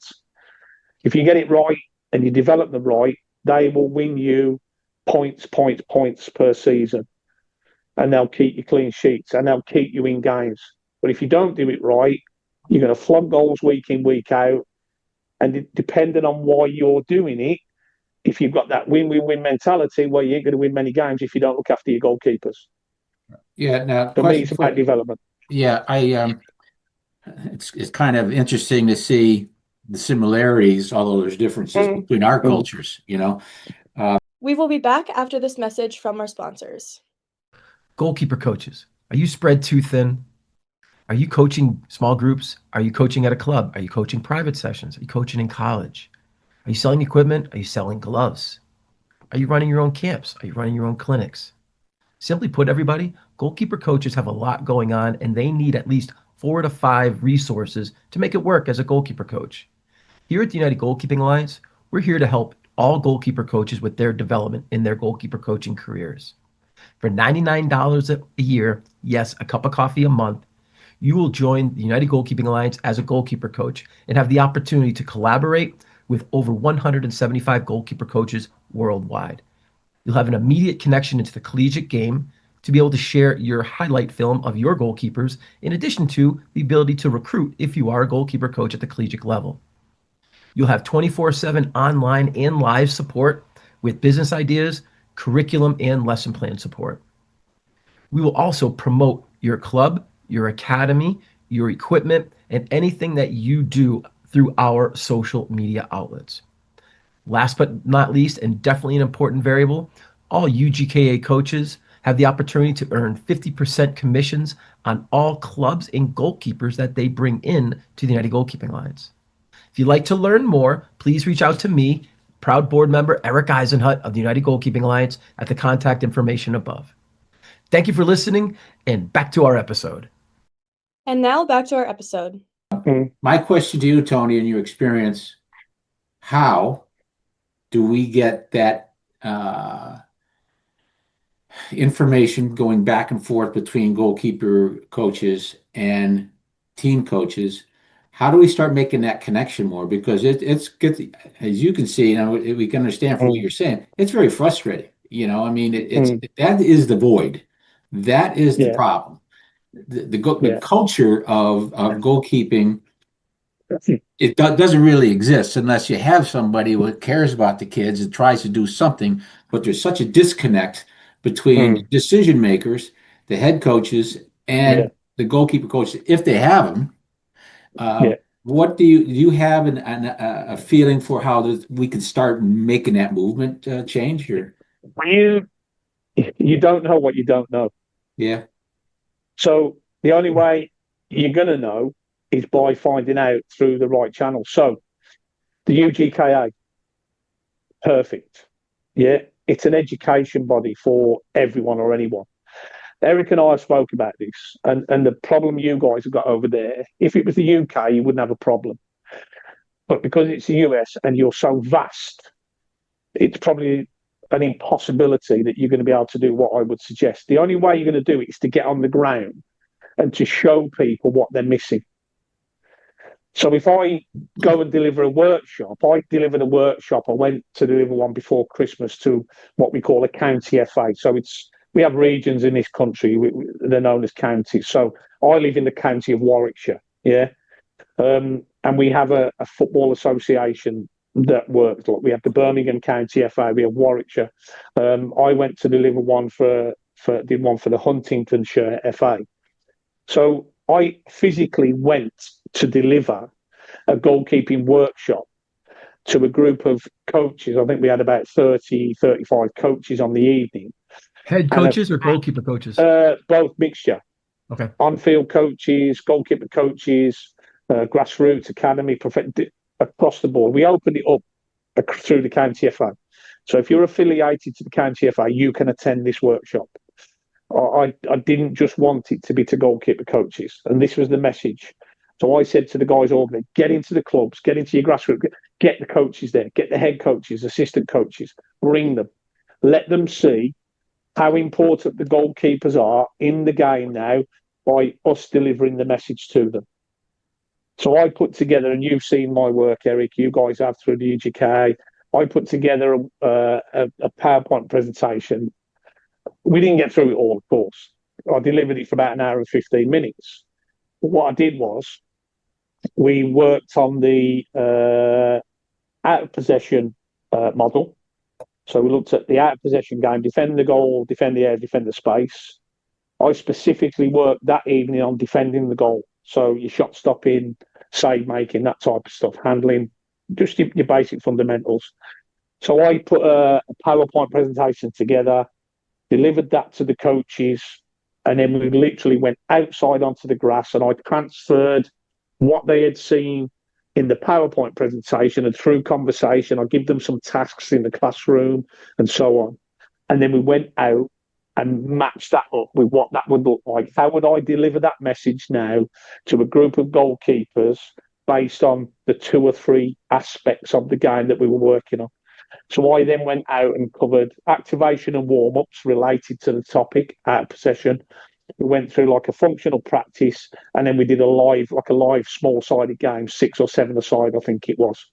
If you get it right and you develop them right, they will win you points per season. And they'll keep you clean sheets and they'll keep you in games. But if you don't do it right, you're going to flog goals week in, week out. And depending on why you're doing it, if you've got that win-win-win mentality, well, you ain't going to win many games if you don't look after your goalkeepers. Yeah, now for me, it's about development. Yeah, it's kind of interesting to see the similarities, although there's differences between our cultures, We will be back after this message from our sponsors. Goalkeeper coaches, are you spread too thin? Are you coaching small groups? Are you coaching at a club? Are you coaching private sessions? Are you coaching in college? Are you selling equipment? Are you selling gloves? Are you running your own camps? Are you running your own clinics? Simply put, everybody, goalkeeper coaches have a lot going on and they need at least 4 to 5 resources to make it work as a goalkeeper coach. Here at the United Goalkeeping Alliance, we're here to help all goalkeeper coaches with their development in their goalkeeper coaching careers. For $99 a year, yes, a cup of coffee a month, you will join the United Goalkeeping Alliance as a goalkeeper coach and have the opportunity to collaborate with over 175 goalkeeper coaches worldwide. You'll have an immediate connection into the collegiate game to be able to share your highlight film of your goalkeepers, in addition to the ability to recruit if you are a goalkeeper coach at the collegiate level. You'll have 24/7 online and live support with business ideas, curriculum, and lesson plan support. We will also promote your club, your academy, your equipment, and anything that you do through our social media outlets. Last but not least, and definitely an important variable, all UGKA coaches have the opportunity to earn 50% commissions on all clubs and goalkeepers that they bring in to the United Goalkeeping Alliance. If you'd like to learn more, please reach out to me, proud board member Eric Eisenhut of the United Goalkeeping Alliance, at the contact information above. Thank you for listening, and back to our episode. And now back to our episode. My question to you, Tony, in your experience, how do we get that information going back and forth between goalkeeper coaches and team coaches? How do we start making that connection more? Because it's good, as you can see, we can understand from what you're saying, it's very frustrating. I mean, that is the void. That is the problem. The culture of goalkeeping, it doesn't really exist unless you have somebody who cares about the kids and tries to do something, but there's such a disconnect between decision makers, the head coaches, and the goalkeeper coaches, if they have them. What do you have a feeling for how we could start making that movement change here? You don't know what you don't know. Yeah. So the only way you're going to know is by finding out through the right channel. So the UGKA, perfect. Yeah, it's an education body for everyone or anyone. Eric and I have spoken about this, and the problem you guys have got over there, if it was the UK, you wouldn't have a problem. But because it's the US and you're so vast, it's probably an impossibility that you're going to be able to do what I would suggest. The only way you're going to do it is to get on the ground and to show people what they're missing. So if I go and deliver a workshop, I went to deliver one before Christmas to what we call a county FA. So we have regions in this country, they're known as counties. So I live in the county of Warwickshire, and we have a football association that works. Like we have the Birmingham County FA, we have Warwickshire. I went to deliver one for the Huntingdonshire FA. So I physically went to deliver a goalkeeping workshop to a group of coaches. I think we had about 30, 35 coaches on the evening. Head coaches or goalkeeper coaches? Both mixture. Okay. On-field coaches, goalkeeper coaches, grassroots, academy, across the board. We opened it up through the County FA. So if you're affiliated to the County FA, you can attend this workshop. I didn't just want it to be to goalkeeper coaches, and this was the message. So I said to the guys all day, get into the clubs, get into your grassroots, get the coaches there, get the head coaches, assistant coaches, bring them, let them see how important the goalkeepers are in the game now by us delivering the message to them. So I put together, and you've seen my work, Eric, you guys have through the UGK, I put together a PowerPoint presentation. We didn't get through it all, of course. I delivered it for about an hour and 15 minutes. But what I did was we worked on the out-of-possession model. So we looked at the out-of-possession game, defend the goal, defend the air, defend the space. I specifically worked that evening on defending the goal. So your shot stopping, save making, that type of stuff, handling, just your basic fundamentals. So I put a PowerPoint presentation together, delivered that to the coaches, and then we literally went outside onto the grass, and I transferred what they had seen in the PowerPoint presentation, and through conversation, I give them some tasks in the classroom and so on. And then we went out and matched that up with what that would look like. How would I deliver that message now to a group of goalkeepers based on the 2 or 3 aspects of the game that we were working on? So I then went out and covered activation and warm-ups related to the topic, out of possession. We went through like a functional practice, and then we did a live small-sided game, 6 or 7 aside, I think it was.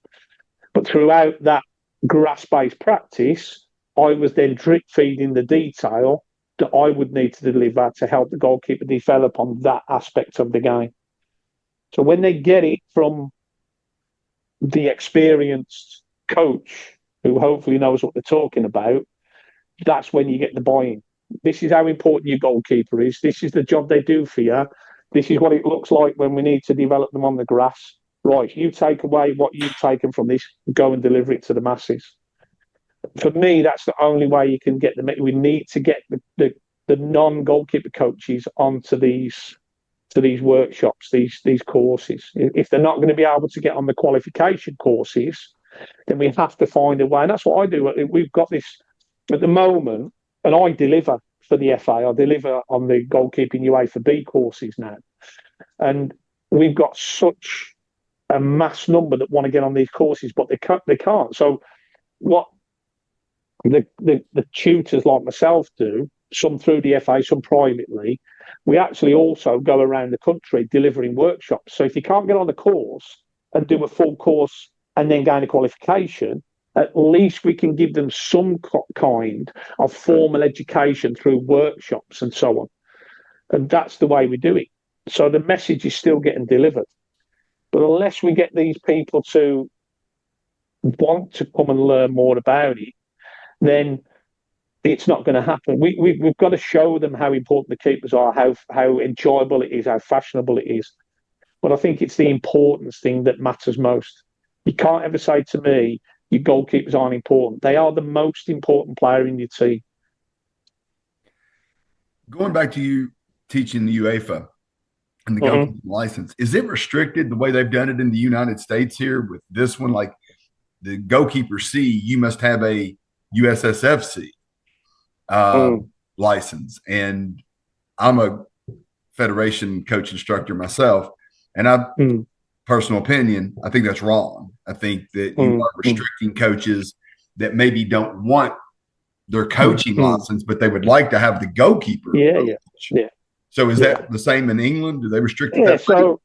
But throughout that grass-based practice, I was then drip feeding the detail that I would need to deliver to help the goalkeeper develop on that aspect of the game. So when they get it from the experienced coach, who hopefully knows what they're talking about, that's when you get the buy-in. This is how important your goalkeeper is. This is the job they do for you. This is what it looks like when we need to develop them on the grass. Right, you take away what you've taken from this, go and deliver it to the masses. For me, that's the only way you can get them. We need to get the non-goalkeeper coaches onto these workshops, these courses. If they're not going to be able to get on the qualification courses, then we have to find a way. And that's what I do. We've got this at the moment, and I deliver for the FA. I deliver on the goalkeeping UEFA B courses now. And we've got such a mass number that want to get on these courses, but they can't. So what the tutors like myself do, some through the FA, some privately, we actually also go around the country delivering workshops. So if you can't get on the course and do a full course and then gain a qualification, at least we can give them some kind of formal education through workshops and so on. And that's the way we do it. So the message is still getting delivered. But unless we get these people to want to come and learn more about it, then it's not going to happen. We've got to show them how important the keepers are, how enjoyable it is, how fashionable it is. But I think it's the importance thing that matters most. You can't ever say to me, your goalkeepers aren't important. They are the most important player in your team. Going back to you teaching the UEFA and the goalkeeping license, is it restricted the way they've done it in the United States here with this one? Like the goalkeeper C, you must have a USSFC license. And I'm a federation coach instructor myself, and personal opinion, I think that's wrong. I think that you are restricting coaches that maybe don't want their coaching license, but they would like to have the goalkeeper. Yeah. So is that the same in England? Do they restrict it that way?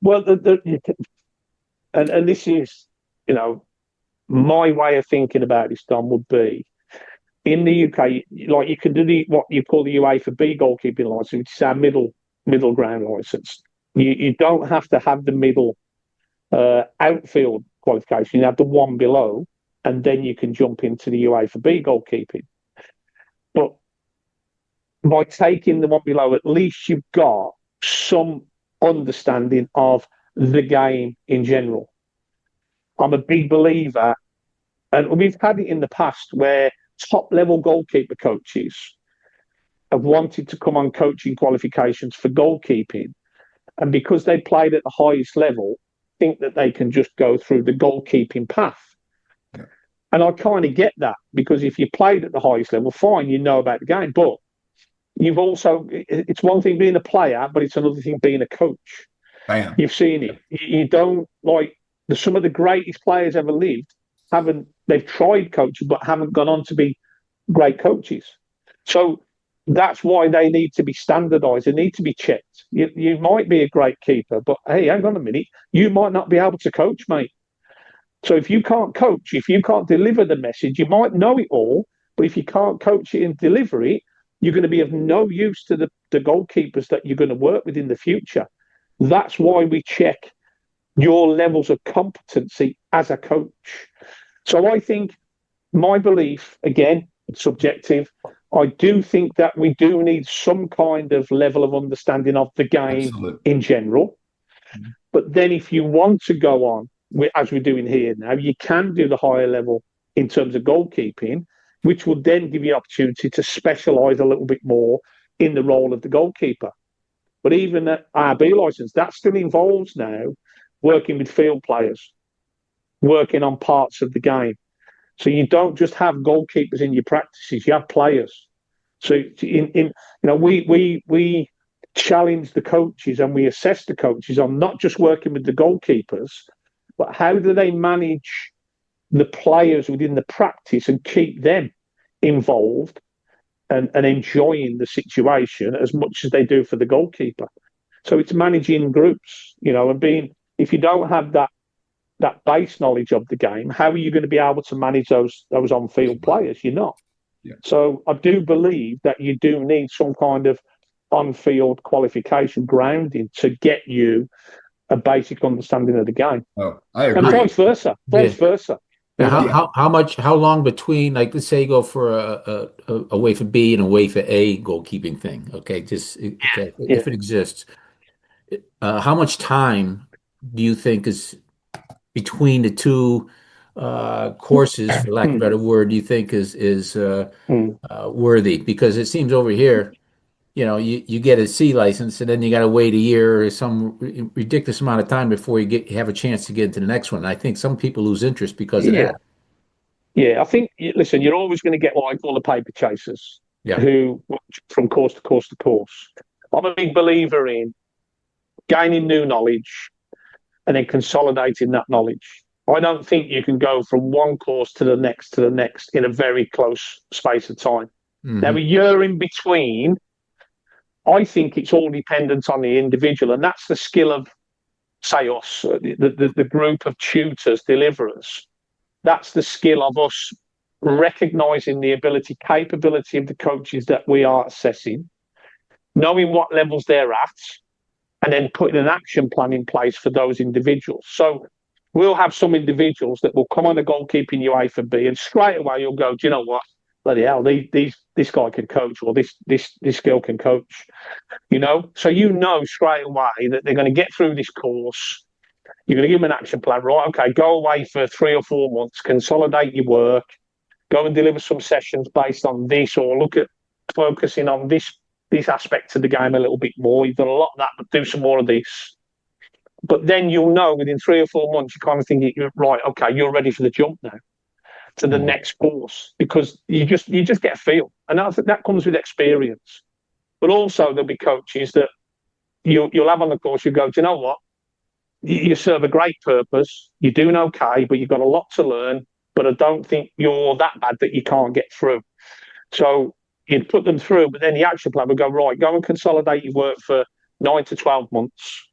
Well, and this is, my way of thinking about this, Don, would be in the UK, like you can do what you call the UEFA B goalkeeping license, which is our middle ground license. You don't have to have the middle outfield qualification. You have the one below, and then you can jump into the UEFA B goalkeeping. But by taking the one below, at least you've got some understanding of the game in general. I'm a big believer, and we've had it in the past where top-level goalkeeper coaches have wanted to come on coaching qualifications for goalkeeping, and because they played at the highest level, think that they can just go through the goalkeeping path. Yeah. And I kind of get that, because if you played at the highest level, fine, you know about the game, but you've also, it's one thing being a player, but it's another thing being a coach. Bam. You've seen it. You don't, like, some of the greatest players ever lived they've tried coaching but haven't gone on to be great coaches. So that's why they need to be standardized. They need to be checked. You might be a great keeper, but hey, hang on a minute, you might not be able to coach, mate. So if you can't coach, if you can't deliver the message, you might know it all, but if you can't coach it and deliver it, you're going to be of no use to the goalkeepers that you're going to work with in the future. That's why we check your levels of competency as a coach. So I think, my belief, again, it's subjective, I do think that we do need some kind of level of understanding of the game in general. But then if you want to go on, as we're doing here now, you can do the higher level in terms of goalkeeping, which will then give you opportunity to specialise a little bit more in the role of the goalkeeper. But even at our B licence, that still involves now working with field players, working on parts of the game. So you don't just have goalkeepers in your practices; you have players. So we challenge the coaches and we assess the coaches on not just working with the goalkeepers, but how do they manage the players within the practice and keep them involved and enjoying the situation as much as they do for the goalkeeper. So it's managing groups, and if you don't have that base knowledge of the game, how are you going to be able to manage those on-field players? You're not. Yeah. So I do believe that you do need some kind of on-field qualification grounding to get you a basic understanding of the game. Oh, I agree. And vice versa. How long between, like, let's say you go for a UEFA B and a UEFA A goalkeeping thing, okay, if it exists, how much time do you think is between the two courses, for lack of a better word, do you think is worthy? Because it seems over here, you get a C license and then you got to wait a year or some ridiculous amount of time before you have a chance to get into the next one. And I think some people lose interest because of that. Yeah, I think, listen, you're always going to get what I call the paper chasers, who from course to course to course. I'm a big believer in gaining new knowledge and then consolidating that knowledge. I don't think you can go from one course to the next in a very close space of time. Mm-hmm. Now, a year in between, I think it's all dependent on the individual, and that's the skill of, say, us, the group of tutors, deliverers. That's the skill of us recognising the capability of the coaches that we are assessing, knowing what levels they're at, and then putting an action plan in place for those individuals. So we'll have some individuals that will come on the goalkeeping UEFA B, and straight away you'll go, do you know what? Bloody hell, this guy can coach, or this girl can coach. So straight away that they're going to get through this course. You're going to give them an action plan, right? Okay, go away for 3 or 4 months, consolidate your work, go and deliver some sessions based on this, or look at focusing on this aspect of the game a little bit more. You've done a lot of that, but do some more of this. But then you'll know within 3 or 4 months, you kind of think, right, okay, you're ready for the jump now to the next course, because you just get a feel. And that comes with experience. But also there'll be coaches that you'll have on the course, you go, do you know what? You serve a great purpose, you're doing okay, but you've got a lot to learn, but I don't think you're that bad that you can't get through. So you'd put them through, but then the action plan would go, right, go and consolidate your work for 9 to 12 months.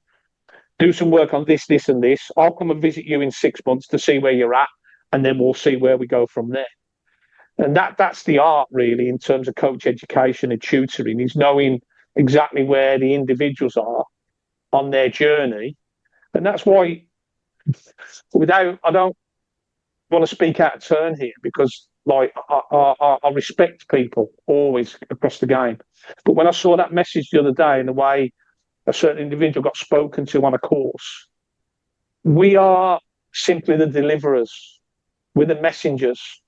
Do some work on this, this, and this. I'll come and visit you in 6 months to see where you're at, and then we'll see where we go from there. And that's the art, really, in terms of coach education and tutoring, is knowing exactly where the individuals are on their journey. And that's why, I don't want to speak out of turn here, because I respect people always across the game. But when I saw that message the other day and the way a certain individual got spoken to on a course, we are simply the deliverers. We're the messengers.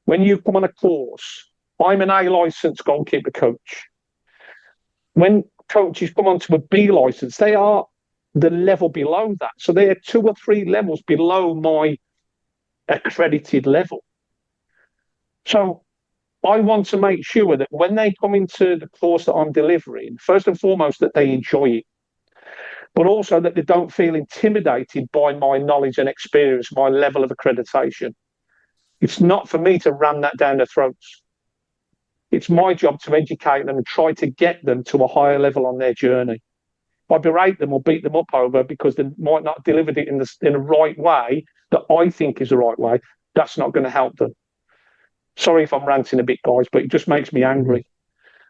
When you come on a course, I'm an A licensed goalkeeper coach. When coaches come onto a B license, they are the level below that. So they are 2 or 3 levels below my accredited level. So I want to make sure that when they come into the course that I'm delivering, first and foremost, that they enjoy it, but also that they don't feel intimidated by my knowledge and experience, my level of accreditation. It's not for me to ram that down their throats. It's my job to educate them and try to get them to a higher level on their journey. If I berate them or beat them up over because they might not have delivered it in the right way that I think is the right way, that's not going to help them. Sorry if I'm ranting a bit, guys, but it just makes me angry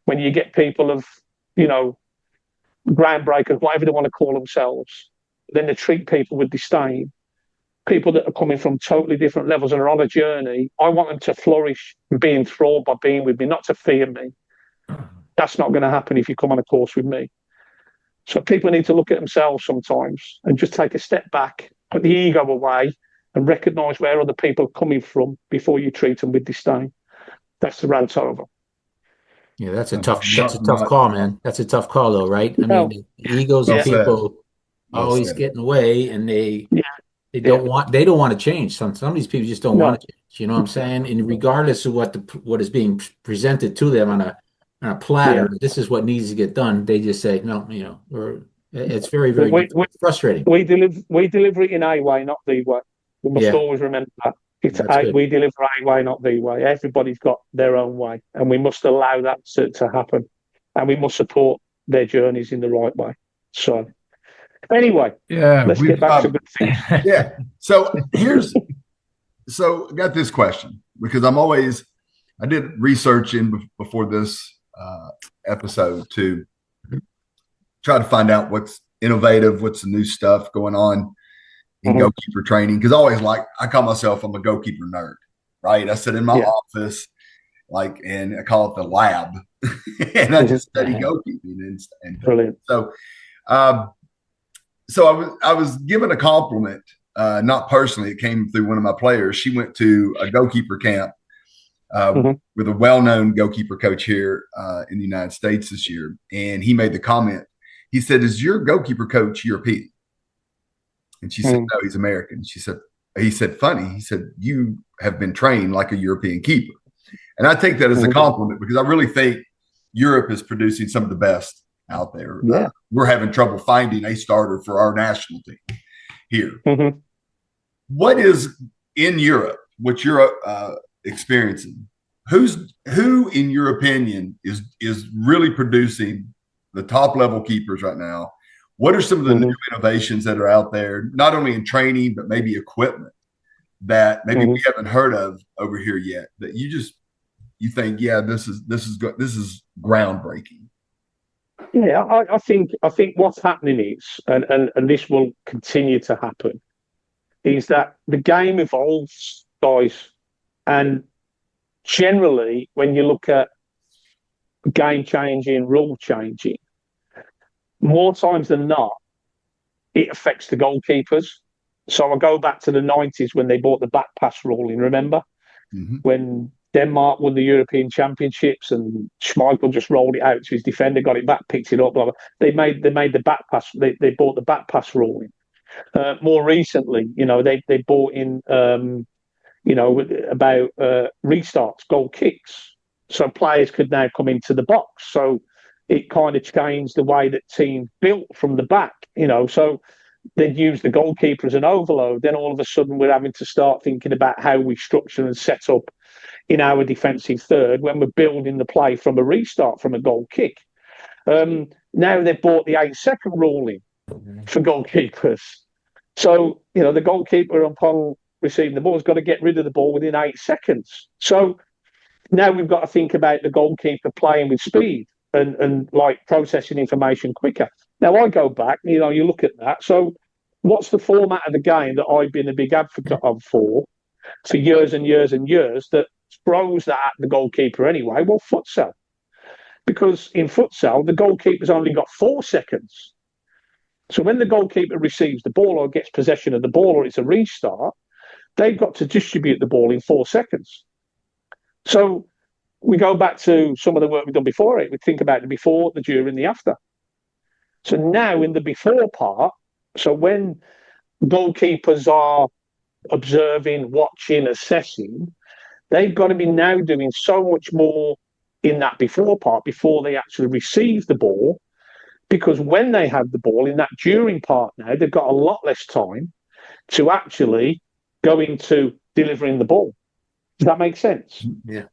when you get people of, groundbreakers, whatever they want to call themselves, then they treat people with disdain. People that are coming from totally different levels and are on a journey, I want them to flourish and be enthralled by being with me, not to fear me. That's not going to happen if you come on a course with me. So people need to look at themselves sometimes and just take a step back, put the ego away, and recognise where other people are coming from before you treat them with disdain. That's the rant over. Yeah, that's a tough call, man. That's a tough call, though, right? I mean, the egos of people always get in the way, and they don't want to change. Some of these people just don't want to change. You know what I'm saying? And regardless of what is being presented to them on a platter, this is what needs to get done. They just say no. Or it's very, very frustrating. We deliver it in a way, not the way. We must always remember that. We deliver A way, not B way. Everybody's got their own way, and we must allow that to happen, and we must support their journeys in the right way. So, anyway, let's get back to good things. Yeah. So I got this question because I did research before this episode to try to find out what's innovative, what's the new stuff going on in goalkeeper training. Because I call myself, I'm a goalkeeper nerd, right? I sit in my office, and I call it the lab, and I just study goalkeeping and brilliant. So, I was given a compliment, not personally. It came through one of my players. She went to a goalkeeper camp with a well-known goalkeeper coach here in the United States this year, and he made the comment. He said, "Is your goalkeeper coach European?" And she said, "No, he's American." He said, "Funny." He said, "You have been trained like a European keeper." And I take that as a compliment because I really think Europe is producing some of the best out there. Yeah. We're having trouble finding a starter for our national team here. What is in Europe, what you're experiencing? Who, in your opinion, is really producing the top level keepers right now? What are some of the new innovations that are out there, not only in training, but maybe equipment that maybe we haven't heard of over here yet, that you think, yeah, this is groundbreaking? Yeah, I think what's happening is, and this will continue to happen, is that the game evolves, guys, and generally when you look at game changing, rule changing, more times than not, it affects the goalkeepers. So I go back to the 90s when they brought the back pass rule in, remember? When Denmark won the European Championships and Schmeichel just rolled it out to his defender, got it back, picked it up, blah, blah. They made the back pass, they brought the back pass rule in. More recently, they brought in, about restarts, goal kicks. So players could now come into the box. So it kind of changed the way that teams built from the back, so they'd use the goalkeeper as an overload. Then all of a sudden we're having to start thinking about how we structure and set up in our defensive third when we're building the play from a restart, from a goal kick. Now they've brought the 8-second rule in for goalkeepers. So, the goalkeeper upon receiving the ball has got to get rid of the ball within 8 seconds. So now we've got to think about the goalkeeper playing with speed and like processing information quicker. Now I go back, you look at that. So what's the format of the game that I've been a big advocate of for years and years and years that throws that at the goalkeeper anyway? Well, futsal. Because in futsal, the goalkeeper's only got 4 seconds. So when the goalkeeper receives the ball or gets possession of the ball or it's a restart, they've got to distribute the ball in 4 seconds. So we go back to some of the work we've done before it. We think about the before, the during, the after. So now in the before part, so when goalkeepers are observing, watching, assessing, they've got to be now doing so much more in that before part before they actually receive the ball, because when they have the ball in that during part now, they've got a lot less time to actually go into delivering the ball. Does that make sense? Yeah.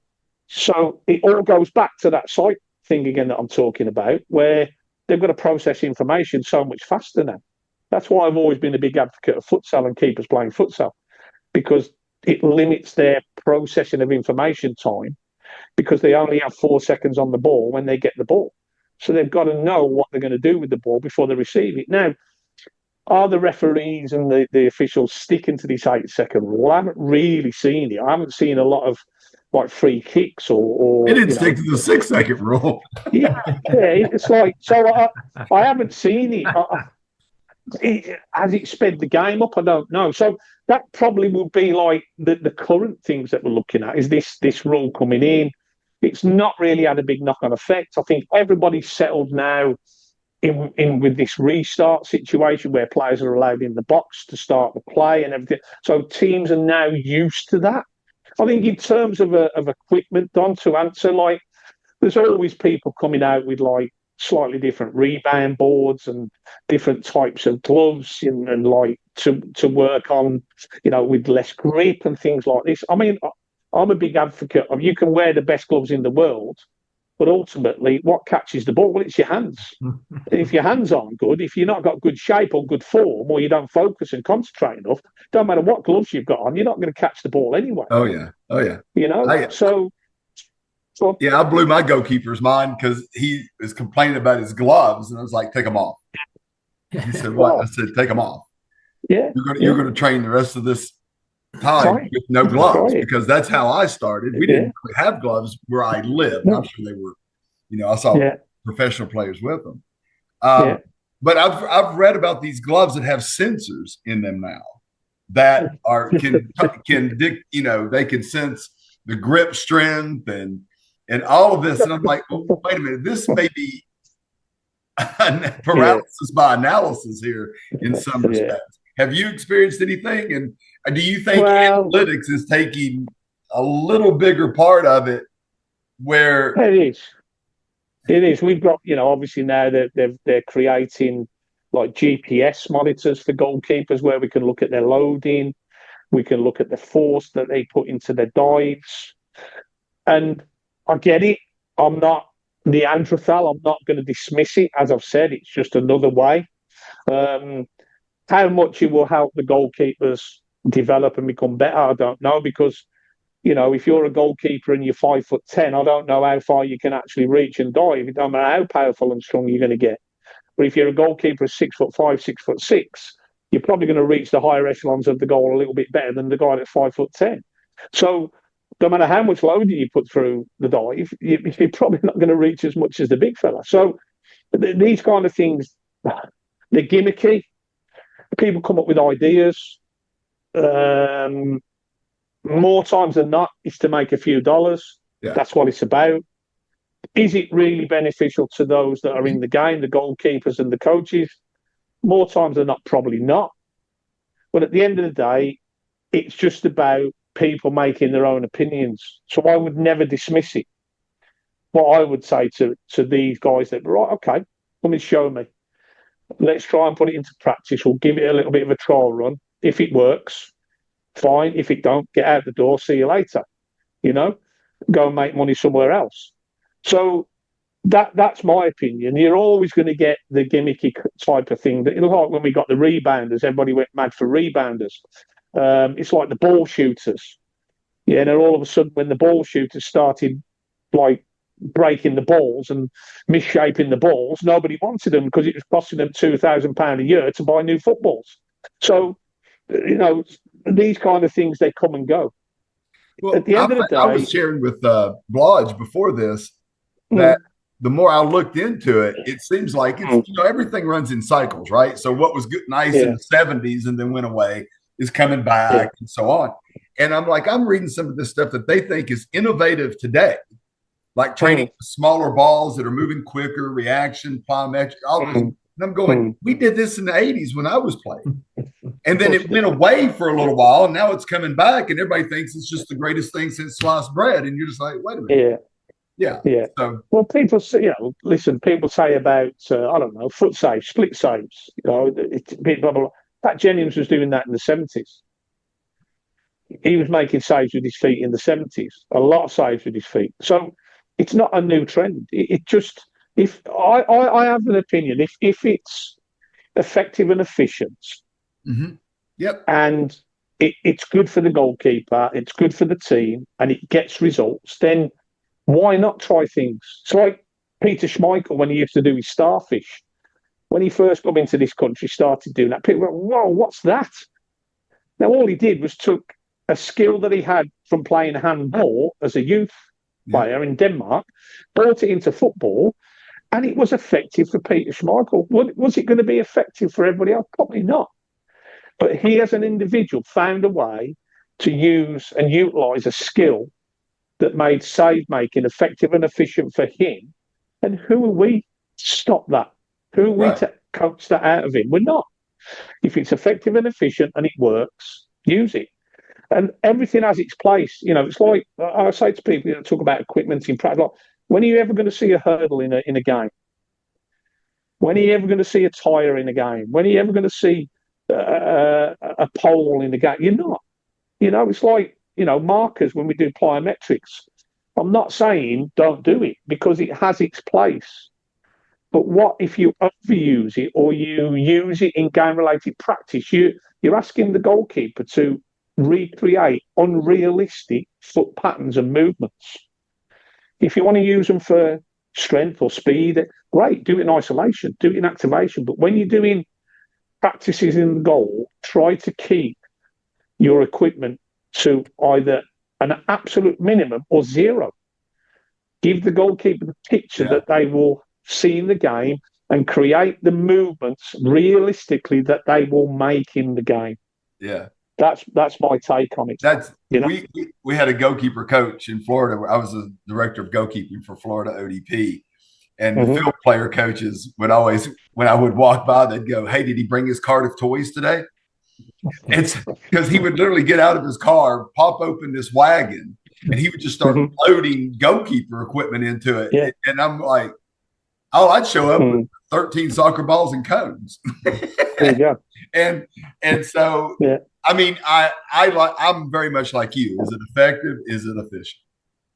So it all goes back to that sight thing again that I'm talking about, where they've got to process information so much faster now. That's why I've always been a big advocate of futsal and keepers playing futsal, because it limits their processing of information time, because they only have 4 seconds on the ball when they get the ball. So they've got to know what they're going to do with the ball before they receive it. Now, are the referees and the officials sticking to this 8-second rule? I haven't really seen it. I haven't seen a lot of like free kicks or They didn't stick to the 6-second rule. Yeah, it's like, so I haven't seen it. Has it sped the game up? I don't know. So that probably would be like the current things that we're looking at is this rule coming in. It's not really had a big knock-on effect. I think everybody's settled now in with this restart situation where players are allowed in the box to start the play and everything. So teams are now used to that. I think in terms of equipment, Don, to answer, like, there's always people coming out with like slightly different rebound boards and different types of gloves and like to work on, with less grip and things like this. I mean, I'm a big advocate of you can wear the best gloves in the world, but ultimately, what catches the ball? Well, it's your hands. If your hands aren't good, if you're not got good shape or good form, or you don't focus and concentrate enough, don't matter what gloves you've got on, you're not going to catch the ball anyway. Oh yeah. I blew my goalkeeper's mind because he was complaining about his gloves, and I was like, "Take them off." He said, "What?" I said, "Take them off. Yeah, you're going to train the rest of this time with no gloves because that's how I started. We didn't really have gloves where I lived. I'm sure they were, I saw professional players with them. But I've read about these gloves that have sensors in them now that they can sense the grip strength and all of this. And I'm like, well, wait a minute, this may be paralysis by analysis here in some respects. Have you experienced anything? And do you think analytics is taking a little bigger part of it where it is. We've got, obviously now they're creating like GPS monitors for goalkeepers where we can look at their loading, we can look at the force that they put into their dives. And I get it. I'm not Neanderthal. I'm not going to dismiss it. As I've said, it's just another way. How much it will help the goalkeepers develop and become better, I don't know, because, if you're a goalkeeper and you're 5'10", I don't know how far you can actually reach and dive. It don't matter how powerful and strong you're going to get. But if you're a goalkeeper 6'5", 6'6", you're probably going to reach the higher echelons of the goal a little bit better than the guy that's 5'10". So no matter how much loading you put through the dive, you're probably not going to reach as much as the big fella. So these kind of things, they're gimmicky. People come up with ideas. More times than not, it's to make a few dollars. Yeah. That's what it's about. Is it really beneficial to those that are in the game, the goalkeepers and the coaches? More times than not, probably not. But at the end of the day, it's just about people making their own opinions. So I would never dismiss it. What I would say to these guys that, right, okay, come and show me. Let's try and put it into practice. We'll give it a little bit of a trial run. If it works, fine. If it don't, get out the door. See you later. Go and make money somewhere else. So that's my opinion. You're always going to get the gimmicky type of thing. Like when we got the rebounders, everybody went mad for rebounders. It's like the ball shooters. Yeah, and then all of a sudden, when the ball shooters started like breaking the balls and misshaping the balls, nobody wanted them because it was costing them £2,000 a year to buy new footballs. So, these kind of things, they come and go. Well, at the end of the day, I was sharing with Blodge before this that the more I looked into it, it seems like it's everything runs in cycles, right? So what was good, nice in the 70s and then went away is coming back and so on. And I'm reading some of this stuff that they think is innovative today, like training smaller balls that are moving quicker, reaction, plyometric, all this. And I'm going, we did this in the 80s when I was playing. And then it went away for a little while, and now it's coming back, and everybody thinks it's just the greatest thing since sliced bread. And you're just like, wait a minute. Yeah. So, well, people say, listen, people say about, I don't know, foot saves, split saves. Blah, blah, blah. Pat Jennings was doing that in the 70s. He was making saves with his feet in the 70s, a lot of saves with his feet. So it's not a new trend. It just, if I have an opinion, if it's effective and efficient, and it's good for the goalkeeper, it's good for the team, and it gets results, then why not try things? It's like Peter Schmeichel when he used to do his starfish. When he first got into this country, started doing that. People went, whoa, what's that? Now, all he did was took a skill that he had from playing handball as a youth player in Denmark, brought it into football, and it was effective for Peter Schmeichel. Was it going to be effective for everybody else? Probably not. But he, as an individual, found a way to use and utilise a skill that made save making effective and efficient for him. And who are we to stop that? Who are we to coax that out of him? We're not. If it's effective and efficient and it works, use it. And everything has its place. It's like I say to people, talk about equipment in practice. Like, when are you ever going to see a hurdle in a game? When are you ever going to see a tyre in a game? When are you ever going to see a pole in the game? You're not. It's like, markers when we do plyometrics. I'm not saying don't do it because it has its place. But what if you overuse it or you use it in game-related practice? You're asking the goalkeeper to recreate unrealistic foot patterns and movements. If you want to use them for strength or speed, great, do it in isolation, do it in activation. But when you're doing practices in the goal, try to keep your equipment to either an absolute minimum or zero. Give the goalkeeper the picture that they will see in the game and create the movements realistically that they will make in the game. Yeah. That's my take on it. We had a goalkeeper coach in Florida. I was a director of goalkeeping for Florida ODP. And the field player coaches would always, when I would walk by, they'd go, "Hey, did he bring his cart of toys today?" It's because he would literally get out of his car, pop open this wagon, and he would just start loading goalkeeper equipment into it. Yeah. And I'm like, oh, I'd show up with 13 soccer balls and cones. There you go. And so, I mean, I'm very much like you. Is it effective? Is it efficient?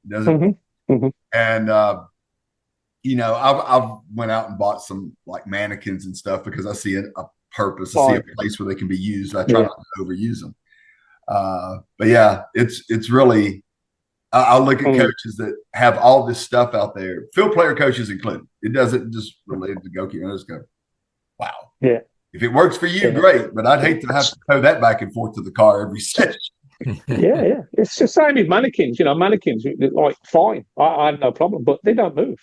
Does it? And I've went out and bought some like mannequins and stuff because I see a purpose. I see a place where they can be used. I try not to overuse them. But yeah, it's really. I'll look at coaches that have all this stuff out there, field player coaches included. It doesn't just relate to goalkeeping. I just go, wow. Yeah. If it works for you, great. But I'd hate to have to tow that back and forth to the car every session. Yeah. It's the same with mannequins. Mannequins, like, fine. I have no problem, but they don't move.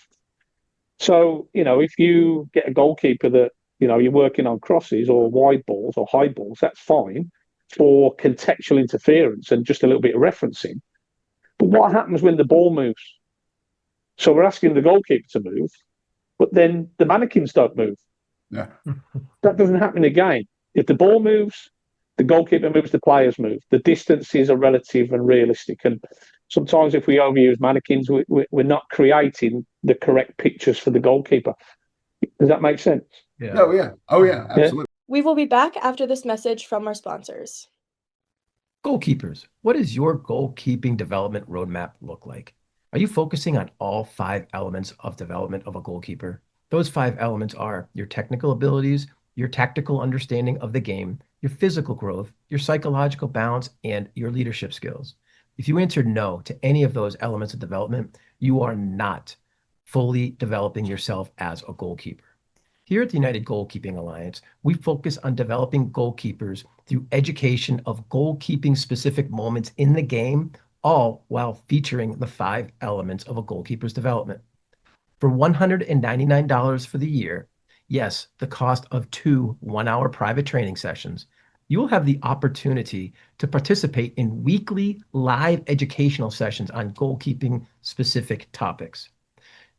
So, if you get a goalkeeper that, you're working on crosses or wide balls or high balls, that's fine for contextual interference and just a little bit of referencing. But what happens when the ball moves? So we're asking the goalkeeper to move, but then the mannequins don't move. Yeah. That doesn't happen in a game. If the ball moves, the goalkeeper moves, the players move. The distances are relative and realistic. And sometimes if we overuse mannequins, we're not creating the correct pictures for the goalkeeper. Does that make sense? Yeah. Oh, yeah. Absolutely. We will be back after this message from our sponsors. Goalkeepers, what does your goalkeeping development roadmap look like? Are you focusing on all 5 elements of development of a goalkeeper? Those 5 elements are your technical abilities, your tactical understanding of the game, your physical growth, your psychological balance, and your leadership skills. If you answered no to any of those elements of development, you are not fully developing yourself as a goalkeeper. Here at the United Goalkeeping Alliance, we focus on developing goalkeepers through education of goalkeeping specific moments in the game, all while featuring the 5 elements of a goalkeeper's development. For $199 for the year, yes, the cost of 2 one-hour private training sessions, you will have the opportunity to participate in weekly live educational sessions on goalkeeping specific topics.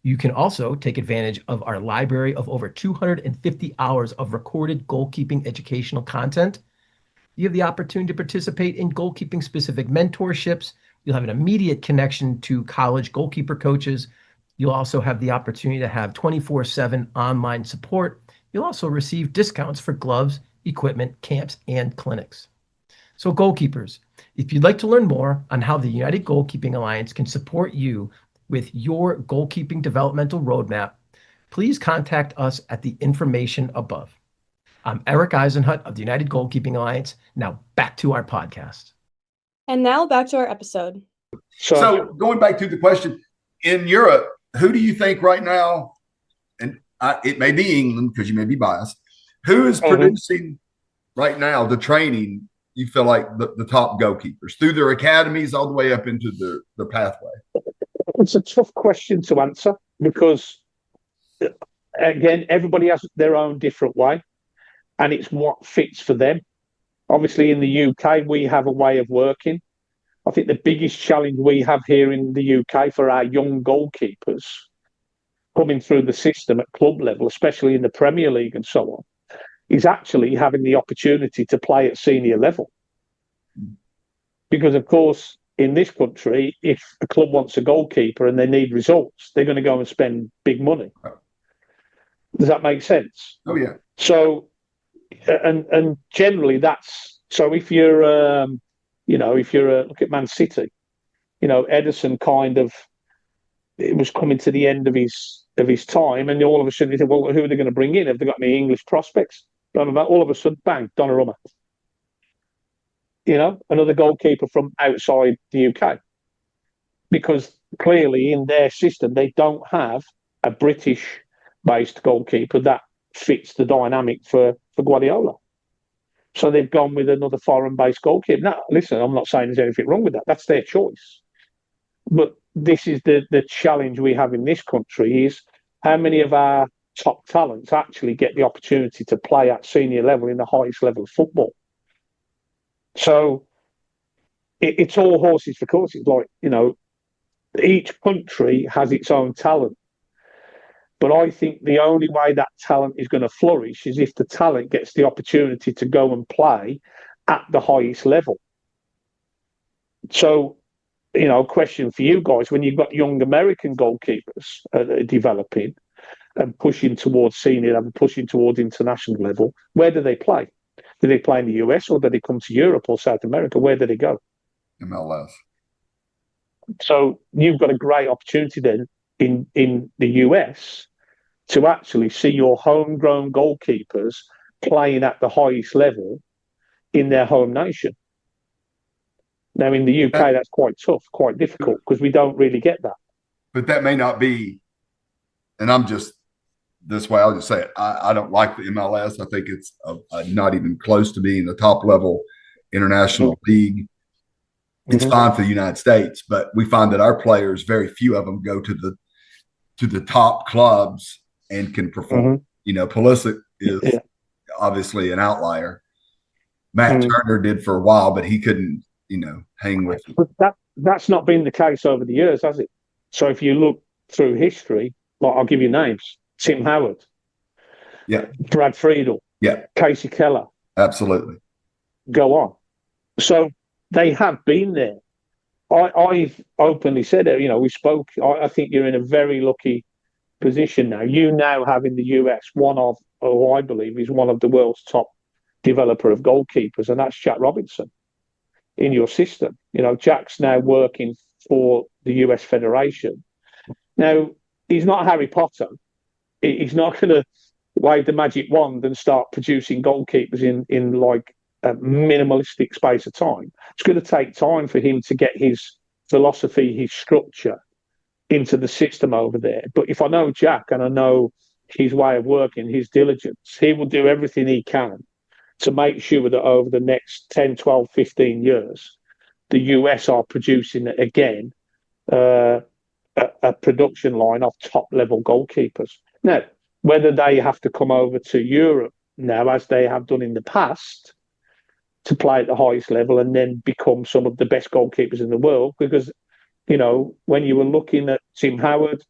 You can also take advantage of our library of over 250 hours of recorded goalkeeping educational content. You have the opportunity to participate in goalkeeping specific mentorships. You'll have an immediate connection to college goalkeeper coaches. You'll also have the opportunity to have 24/7 online support. You'll also receive discounts for gloves, equipment, camps, and clinics. So goalkeepers, if you'd like to learn more on how the United Goalkeeping Alliance can support you with your goalkeeping developmental roadmap, please contact us at the information above. I'm Eric Eisenhut of the United Goalkeeping Alliance. Now back to our podcast. And now back to our episode. So going back to the question, in Europe, who do you think right now, and it may be England because you may be biased, who is producing right now the training you feel like the top goalkeepers through their academies all the way up into the pathway? It's a tough question to answer because, again, everybody has their own different way and it's what fits for them. Obviously, in the UK, we have a way of working. I think the biggest challenge we have here in the UK for our young goalkeepers coming through the system at club level, especially in the Premier League and so on, is actually having the opportunity to play at senior level. Because, of course, in this country, if a club wants a goalkeeper and they need results, they're going to go and spend big money. Does that make sense? Oh yeah. So, and generally that's so. If you're, look at Man City, Edison kind of it was coming to the end of his time, and all of a sudden you think, well, who are they going to bring in? Have they got any English prospects? Blah, blah, blah. All of a sudden, bang, Donnarumma. Another goalkeeper from outside the UK, because clearly in their system they don't have a British-based goalkeeper that fits the dynamic for Guardiola. So they've gone with another foreign-based goalkeeper. Now, listen, I'm not saying there's anything wrong with that. That's their choice. But this is the challenge we have in this country is how many of our top talents actually get the opportunity to play at senior level in the highest level of football. So it's all horses for courses. Like, each country has its own talent. But I think the only way that talent is going to flourish is if the talent gets the opportunity to go and play at the highest level. So, question for you guys, when you've got young American goalkeepers developing and pushing towards senior level, pushing towards international level, where do they play? Do they play in the US or do they come to Europe or South America? Where do they go? MLS. So you've got a great opportunity then in the US to actually see your homegrown goalkeepers playing at the highest level in their home nation. Now, in the UK, that's quite tough, quite difficult, because we don't really get that. But that may not be, and I'm just this way, I'll just say it. I don't like the MLS. I think it's not even close to being the top level international league. It's fine for the United States, but we find that our players, very few of them go to the top clubs and can perform. Pulisic is obviously an outlier. Matt Turner did for a while, but he couldn't, hang with it. But that's not been the case over the years, has it? So if you look through history, I'll give you names: Tim Howard, Brad Friedel, Casey Keller. Absolutely. Go on. So they have been there. I've openly said it. We spoke. I think you're in a very lucky position now. You now have in the US I believe is one of the world's top developer of goalkeepers, and that's Jack Robinson in your system. Jack's now working for the US Federation. Now, he's not Harry Potter. He's not going to wave the magic wand and start producing goalkeepers in like a minimalistic space of time. It's going to take time for him to get his philosophy, his structure into the system over there. But if I know Jack and I know his way of working, his diligence, he will do everything he can to make sure that over the next 10, 12, 15 years, the US are producing, again, a production line of top-level goalkeepers. Now, whether they have to come over to Europe now, as they have done in the past, to play at the highest level and then become some of the best goalkeepers in the world, because, when you were looking at Tim Howard,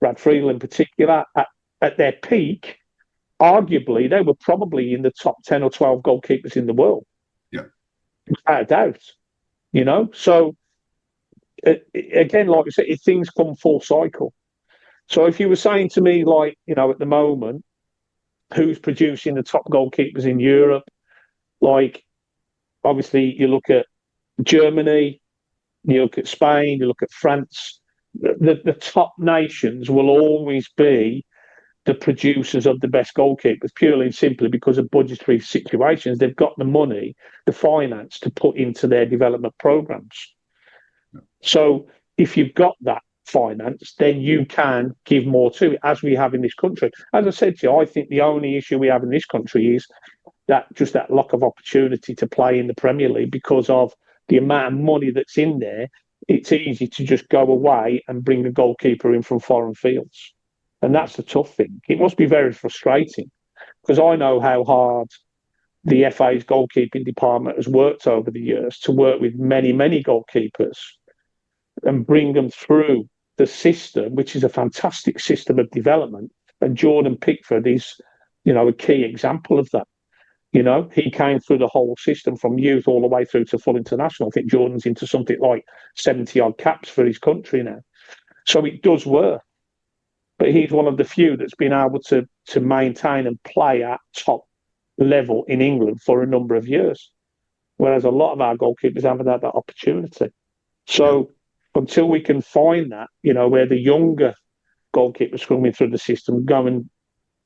Brad Friedel in particular, at their peak, arguably, they were probably in the top 10 or 12 goalkeepers in the world. Yeah. Without a doubt. So, again, like I said, things come full cycle. So if you were saying to me, at the moment, who's producing the top goalkeepers in Europe, obviously you look at Germany, you look at Spain, you look at France, the top nations will always be the producers of the best goalkeepers, purely and simply because of budgetary situations. They've got the money, the finance to put into their development programs. So if you've got that finance, then you can give more to it, as we have in this country. As I said to you, I think the only issue we have in this country is that lack of opportunity to play in the Premier League because of the amount of money that's in there. It's easy to just go away and bring a goalkeeper in from foreign fields. And that's the tough thing. It must be very frustrating, because I know how hard the FA's goalkeeping department has worked over the years to work with many, many goalkeepers and bring them through the system, which is a fantastic system of development. And Jordan Pickford is, a key example of that. He came through the whole system from youth all the way through to full international. I think Jordan's into something like 70-odd caps for his country now. So it does work. but he's one of the few that's been able to maintain and play at top level in England for a number of years, whereas a lot of our goalkeepers haven't had that opportunity. So until we can find that, where the younger goalkeepers coming through the system go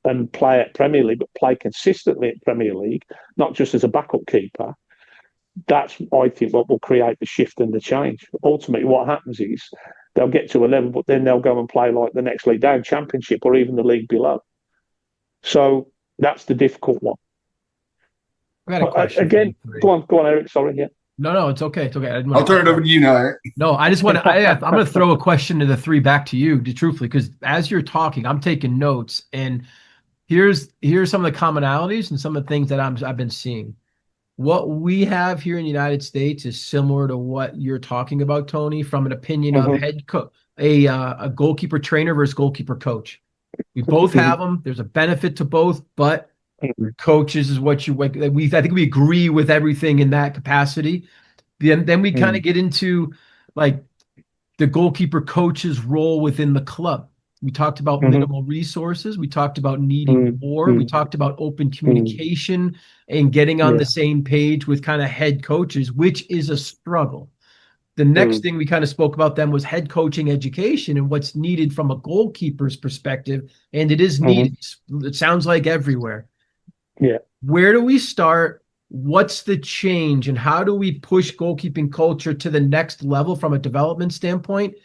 and play at Premier League, but play consistently at Premier League, not just as a backup keeper, that's, I think, what will create the shift and the change. Ultimately, what happens is they'll get to a level, but then they'll go and play like the next league down, Championship, or even the league below. So that's the difficult one. I got a question. Again, go on, Eric. Sorry, yeah. No, it's okay. It's okay. I'll turn it over to you now, Eric. No, I just want to. I'm going to throw a question to the three back to you, truthfully, because as you're talking, I'm taking notes, and here's some of the commonalities and some of the things that I've been seeing. What we have here in the United States is similar to what you're talking about, Tony, from an opinion of a goalkeeper trainer versus goalkeeper coach. We both have them. There's a benefit to both, but coaches is what I think we agree with everything in that capacity. Then we kind of get into like the goalkeeper coach's role within the club. We talked about minimal resources. We talked about needing more. We talked about open communication and getting on the same page with kind of head coaches, which is a struggle. The next thing we kind of spoke about then was head coaching education and what's needed from a goalkeeper's perspective. And it is needed. It sounds like everywhere. Yeah. Where do we start? What's the change? And how do we push goalkeeping culture to the next level from a development standpoint?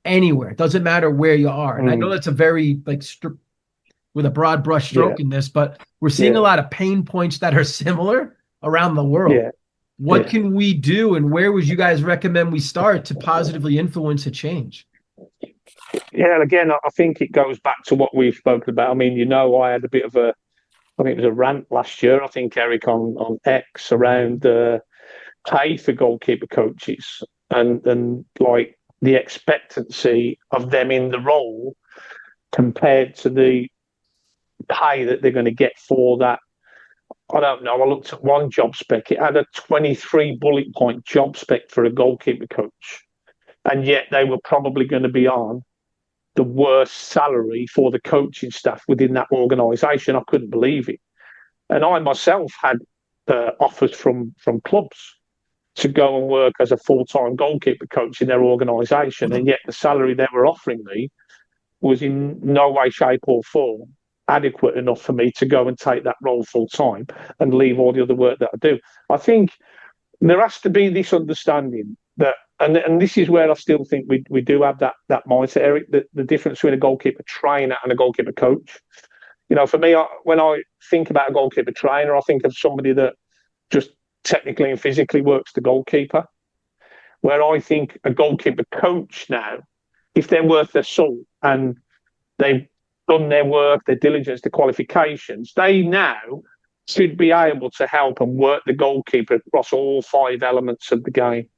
Anywhere. It doesn't matter where you are. And I know that's a very with a broad brush stroke in this, but we're seeing a lot of pain points that are similar around the world. Yeah. What can we do, and where would you guys recommend we start to positively influence a change? Yeah, again, I think it goes back to what we've spoken about. I mean, I had a bit of I think it was a rant last year, I think, Eric, on X around pay for goalkeeper coaches and like the expectancy of them in the role compared to the pay that they're going to get for that. I don't know. I looked at one job spec. It had a 23 bullet point job spec for a goalkeeper coach. And yet they were probably going to be on the worst salary for the coaching staff within that organisation. I couldn't believe it. And I myself had offers from clubs to go and work as a full-time goalkeeper coach in their organisation, and yet the salary they were offering me was in no way, shape or form adequate enough for me to go and take that role full-time and leave all the other work that I do. I think there has to be this understanding that, and this is where I still think we do have that mindset, Eric, the difference between a goalkeeper trainer and a goalkeeper coach. For me, when I think about a goalkeeper trainer, I think of somebody that just technically and physically works the goalkeeper, where I think a goalkeeper coach now, if they're worth their salt and they've done their work, their diligence, their qualifications, they now should be able to help and work the goalkeeper across all 5 elements of the game.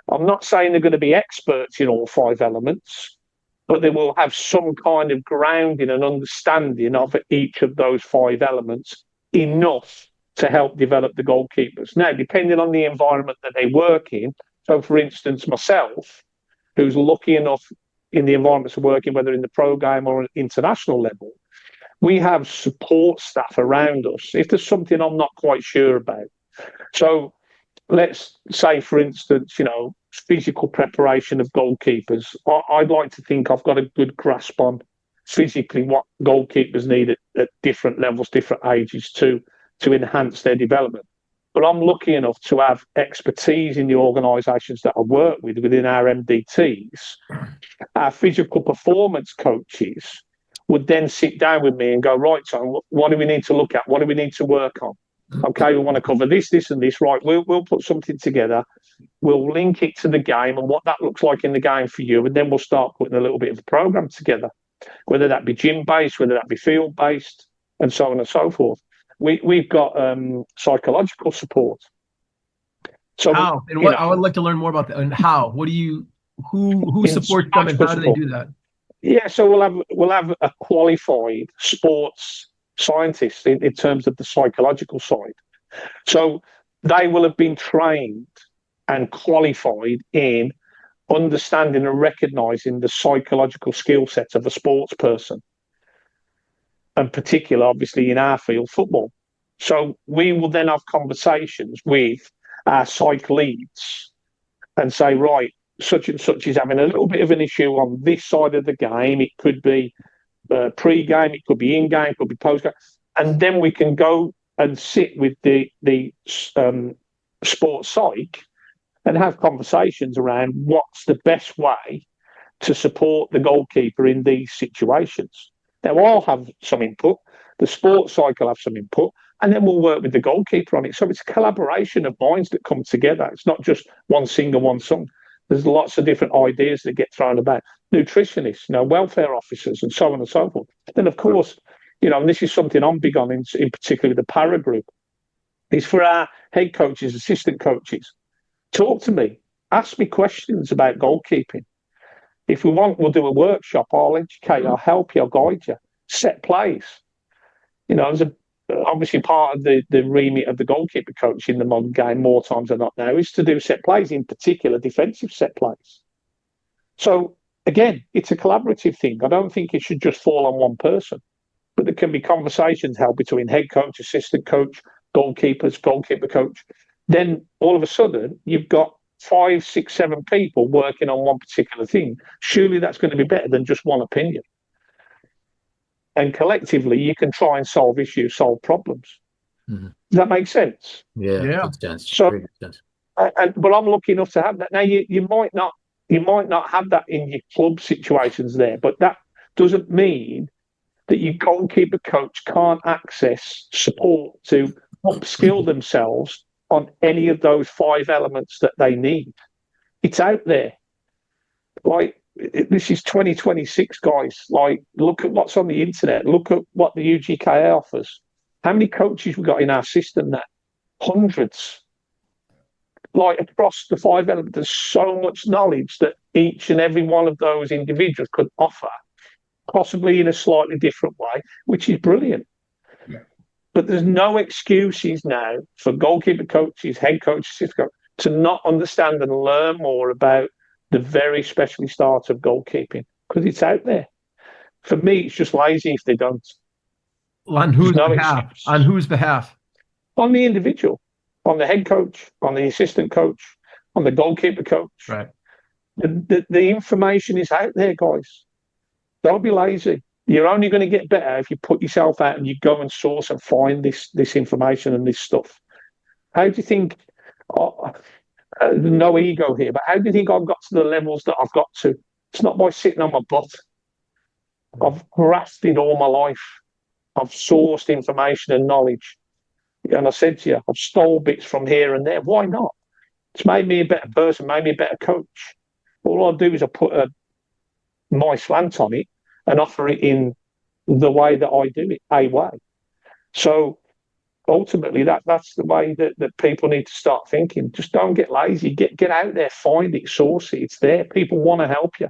I'm not saying they're going to be experts in all 5 elements, but they will have some kind of grounding and understanding of each of those 5 elements enough to help develop the goalkeepers. Now, depending on the environment that they work in, so for instance, myself, who's lucky enough in the environments of working, whether in the pro game or international level, we have support staff around us if there's something I'm not quite sure about. So let's say, for instance, physical preparation of goalkeepers. I'd like to think I've got a good grasp on physically what goalkeepers need at different levels, different ages to enhance their development. But I'm lucky enough to have expertise in the organisations that I work with within our MDTs. Our physical performance coaches would then sit down with me and go, right, so what do we need to look at? What do we need to work on? Okay, we want to cover this, and this. Right, we'll put something together. We'll link it to the game and what that looks like in the game for you, and then we'll start putting a little bit of a program together, whether that be gym-based, whether that be field-based, and so on and so forth. We've got psychological support. So how and what I would like to learn more about that. And how? What do you? Who supports them, and how do they do that? Yeah, so we'll have a qualified sports scientist in terms of the psychological side. So they will have been trained and qualified in understanding and recognizing the psychological skill sets of a sports person, and particular, obviously, in our field, football. So we will then have conversations with our psych leads and say, right, such and such is having a little bit of an issue on this side of the game. It could be pre-game, it could be in-game, it could be post-game. And then we can go and sit with the sports psych and have conversations around what's the best way to support the goalkeeper in these situations. Now, I'll have some input, the sports psych will have some input, and then we'll work with the goalkeeper on it. So it's a collaboration of minds that come together. It's not just one singer, one song. There's lots of different ideas that get thrown about. Nutritionists, welfare officers, and so on and so forth. Then, of course, and this is something I'm big on, in particular the para group, is for our head coaches, assistant coaches. Talk to me. Ask me questions about goalkeeping. If we want, we'll do a workshop. I'll educate, I'll help you, I'll guide you. Set plays. As obviously part of the remit of the goalkeeper coach in the modern game, more times than not now, is to do set plays, in particular defensive set plays. So, again, it's a collaborative thing. I don't think it should just fall on one person. But there can be conversations held between head coach, assistant coach, goalkeepers, goalkeeper coach. Then all of a sudden, you've got 5, 6, 7 people working on one particular thing. Surely that's going to be better than just one opinion. And collectively, you can try and solve issues, solve problems. Mm-hmm. Does that make sense? Yeah. Makes sense. So, but I'm lucky enough to have that. Now, you might not have that in your club situations there, but that doesn't mean that your goalkeeper coach can't access support to upskill themselves on any of those 5 elements that they need. It's out there. This is 2026, guys. Look at what's on the internet. Look at what the UGKA offers. How many coaches we got in our system now? Hundreds. Across the 5 elements, there's so much knowledge that each and every one of those individuals could offer, possibly in a slightly different way, which is brilliant. Yeah. But there's no excuses now for goalkeeper coaches, head coaches, assistant coaches, to not understand and learn more about the very specialist art of goalkeeping, because it's out there. For me, it's just lazy if they don't. On whose behalf? Excuse. On whose behalf? On the individual, on the head coach, on the assistant coach, on the goalkeeper coach. Right. The information is out there, guys. Don't be lazy. You're only going to get better if you put yourself out and you go and source and find this information and this stuff. How do you think? No ego here, but how do you think I've got to the levels that I've got to? It's not by sitting on my butt. I've grasped all my life. I've sourced information and knowledge. And I said to you, I've stole bits from here and there. Why not? It's made me a better person, made me a better coach. All I do is I put my slant on it and offer it in the way that I do it, a way. So ultimately, that's the way that people need to start thinking. Just don't get lazy. Get out there, find it, source it. It's there. People want to help you.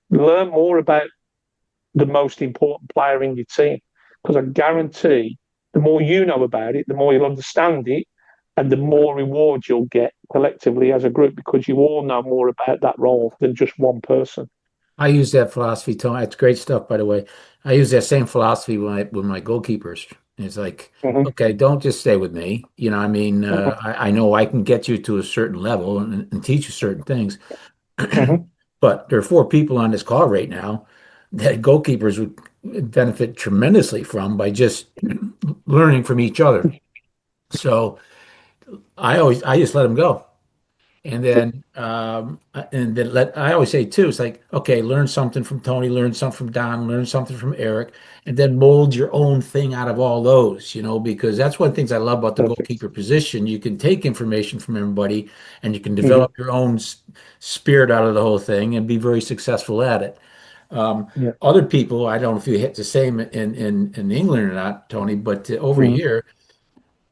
Learn more about the most important player in your team, because I guarantee the more you know about it, the more you'll understand it, and the more reward you'll get collectively as a group, because you all know more about that role than just one person. I use that philosophy, Tony. It's great stuff, by the way. I use that same philosophy with my goalkeepers. It's like, okay, don't just stay with me. I know I can get you to a certain level and teach you certain things. But there are 4 people on this call right now that goalkeepers would benefit tremendously from by just learning from each other. So I just let them go. And then I always say too, it's like, okay, learn something from Tony, learn something from Don, learn something from Eric, and then mold your own thing out of all those, because that's one of the things I love about the goalkeeper position. You can take information from everybody and you can develop your own spirit out of the whole thing and be very successful at it. Other people, I don't know if you hit the same in England or not, Tony, but over here,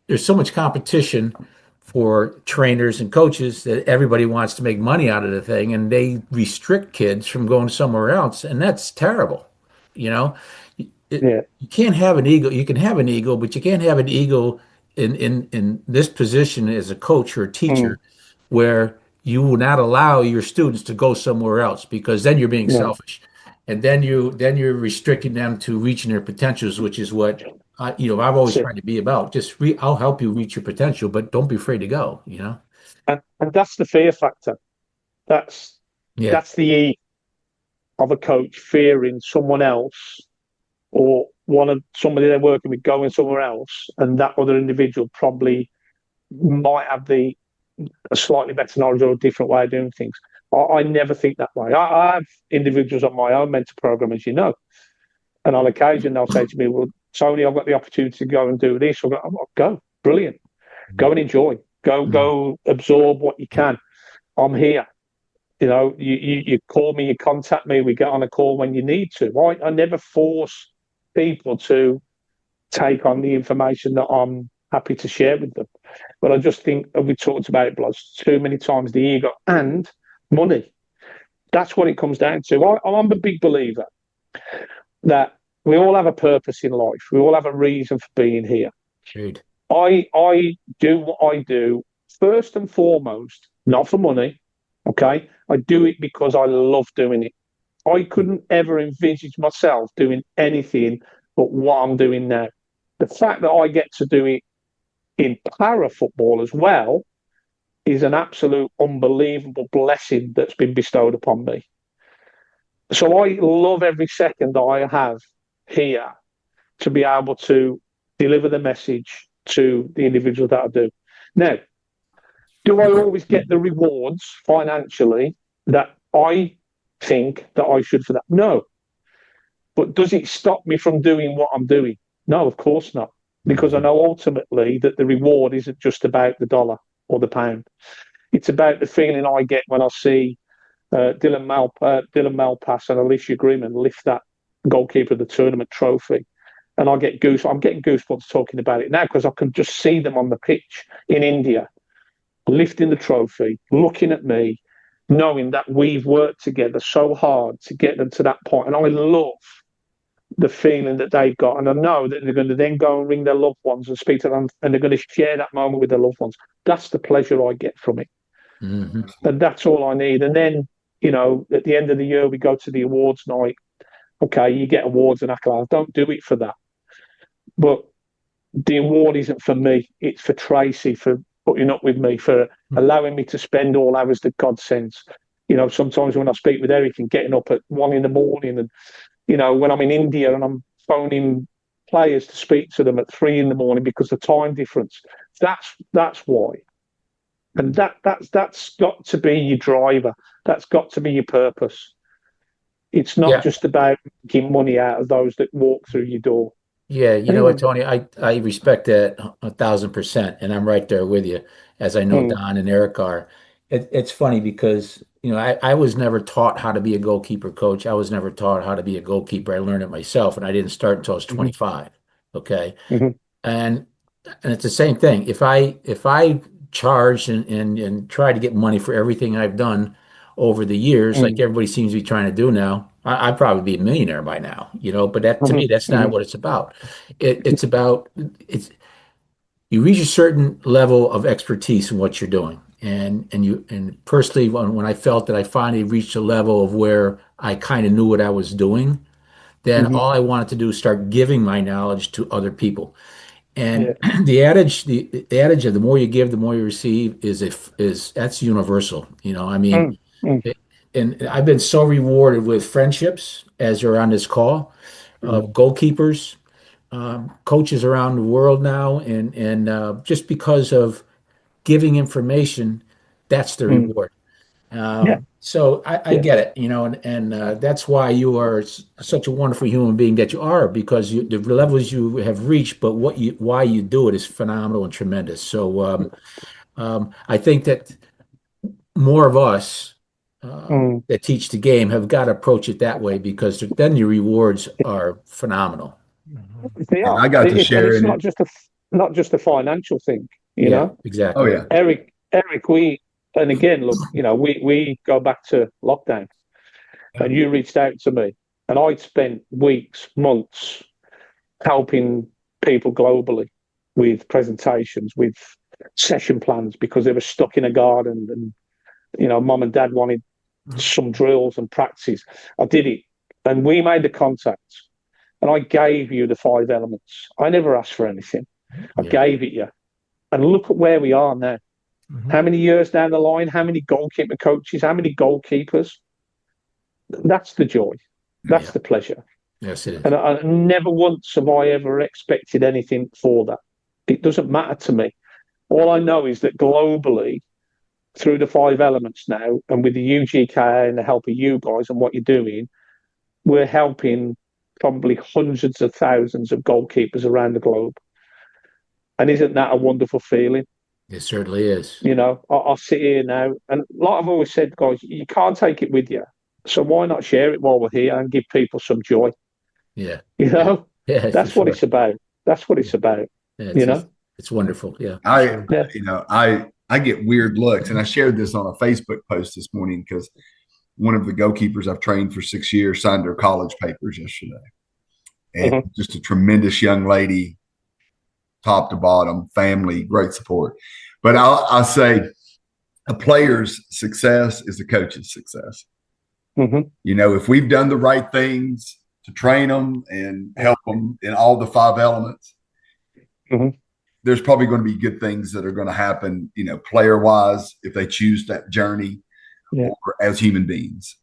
there's so much competition for trainers and coaches that everybody wants to make money out of the thing, and they restrict kids from going somewhere else, and that's terrible. You can't have an ego. You can have an ego, but you can't have an ego in this position as a coach or a teacher where you will not allow your students to go somewhere else because then you're being selfish, and then you're restricting them to reaching their potentials, which is what I've always tried to be about. I'll help you reach your potential, but don't be afraid to go. And that's the fear factor. That's the E of a coach fearing someone else or somebody they're working with going somewhere else, and that other individual probably might have a slightly better knowledge or a different way of doing things. I never think that way. I have individuals on my own mentor program, as you know, and on occasion they'll say to me, "Well, Tony, I've got the opportunity to go and do this." I'll go, brilliant, go and enjoy, go absorb what you can. I'm here. You call me, you contact me, we get on a call when you need to. I never force people to take on the information that I'm happy to share with them. But I just think, and we talked about it, Blods, too many times, the ego and money. That's what it comes down to. I'm a big believer that we all have a purpose in life. We all have a reason for being here. Agreed. I do what I do first and foremost, not for money. Okay, I do it because I love doing it. I couldn't ever envisage myself doing anything but what I'm doing now. The fact that I get to do it in para football as well is an absolute unbelievable blessing that's been bestowed upon me. So I love every second that I have here to be able to deliver the message to the individuals that I do. Now, do I always get the rewards financially that I think that I should for that? No. But does it stop me from doing what I'm doing? No, of course not. Because I know ultimately that the reward isn't just about the dollar or the pound. It's about the feeling I get when I see Dylan Malpass and Alicia Grimmon lift that goalkeeper of the tournament trophy. And I'm getting goosebumps talking about it now because I can just see them on the pitch in India, lifting the trophy, looking at me, knowing that we've worked together so hard to get them to that point. And I love the feeling that they've got. And I know that they're going to then go and ring their loved ones and speak to them, and they're going to share that moment with their loved ones. That's the pleasure I get from it. Mm-hmm. And that's all I need. And then, at the end of the year, we go to the awards night. Okay, you get awards and accolades. Don't do it for that. But the award isn't for me. It's for Tracy, for putting up with me, for allowing me to spend all hours that God sends. Sometimes when I speak with Eric and getting up at 1 a.m. and, when I'm in India and I'm phoning players to speak to them at 3 a.m. because of the time difference. That's why. And that's got to be your driver. That's got to be your purpose. It's not just about getting money out of those that walk through your door. Yeah, you know what, Tony, I respect that 1,000%, and I'm right there with you, as I know Don and Eric are. It's funny because, I was never taught how to be a goalkeeper coach. I was never taught how to be a goalkeeper. I learned it myself, and I didn't start until I was 25. Okay. And it's the same thing. If I charge and try to get money for everything I've done over the years, like everybody seems to be trying to do now, I'd probably be a millionaire by now, but to me, that's not what it's about. It's about you reach a certain level of expertise in what you're doing. And personally, when I felt that I finally reached a level of where I kind of knew what I was doing, then all I wanted to do is start giving my knowledge to other people. And the adage of the more you give, the more you receive is that's universal. And I've been so rewarded with friendships as you're on this call, goalkeepers, coaches around the world now, and just because of giving information, that's the reward. So I get it, and that's why you are such a wonderful human being that you are, because the levels you have reached, but why you do it is phenomenal and tremendous. So I think that more of us that teach the game have got to approach it that way, because then your rewards are phenomenal. They are. I got to share it's in not just a financial thing, you know. Exactly. Oh yeah, Eric, and again, look, we go back to lockdown, and you reached out to me, and I'd spent weeks, months helping people globally with presentations, with session plans, because they were stuck in a garden and Mum and Dad wanted some drills and practices. I did it, and we made the contact, and I gave you the 5 elements. I never asked for anything. I gave it you, and look at where we are now. How many years down the line? How many goalkeeper coaches? How many goalkeepers? That's the joy. That's the pleasure. Yes, it is. And I never once have I ever expected anything for that. It doesn't matter to me. All I know is that globally, through the 5 elements now, and with the UGK and the help of you guys and what you're doing, we're helping probably hundreds of thousands of goalkeepers around the globe. And isn't that a wonderful feeling? It certainly is. I sit here now, and like I've always said, guys, you can't take it with you. So why not share it while we're here and give people some joy? Yeah. Yeah, that's what it's about. That's what it's about. Yeah, it's wonderful. Yeah. I get weird looks, and I shared this on a Facebook post this morning because one of the goalkeepers I've trained for 6 years signed her college papers yesterday. And just a tremendous young lady, top to bottom, family, great support. But I'll say a player's success is a coach's success. If we've done the right things to train them and help them in all the 5 elements, there's probably going to be good things that are going to happen, player-wise, if they choose that journey or as human beings.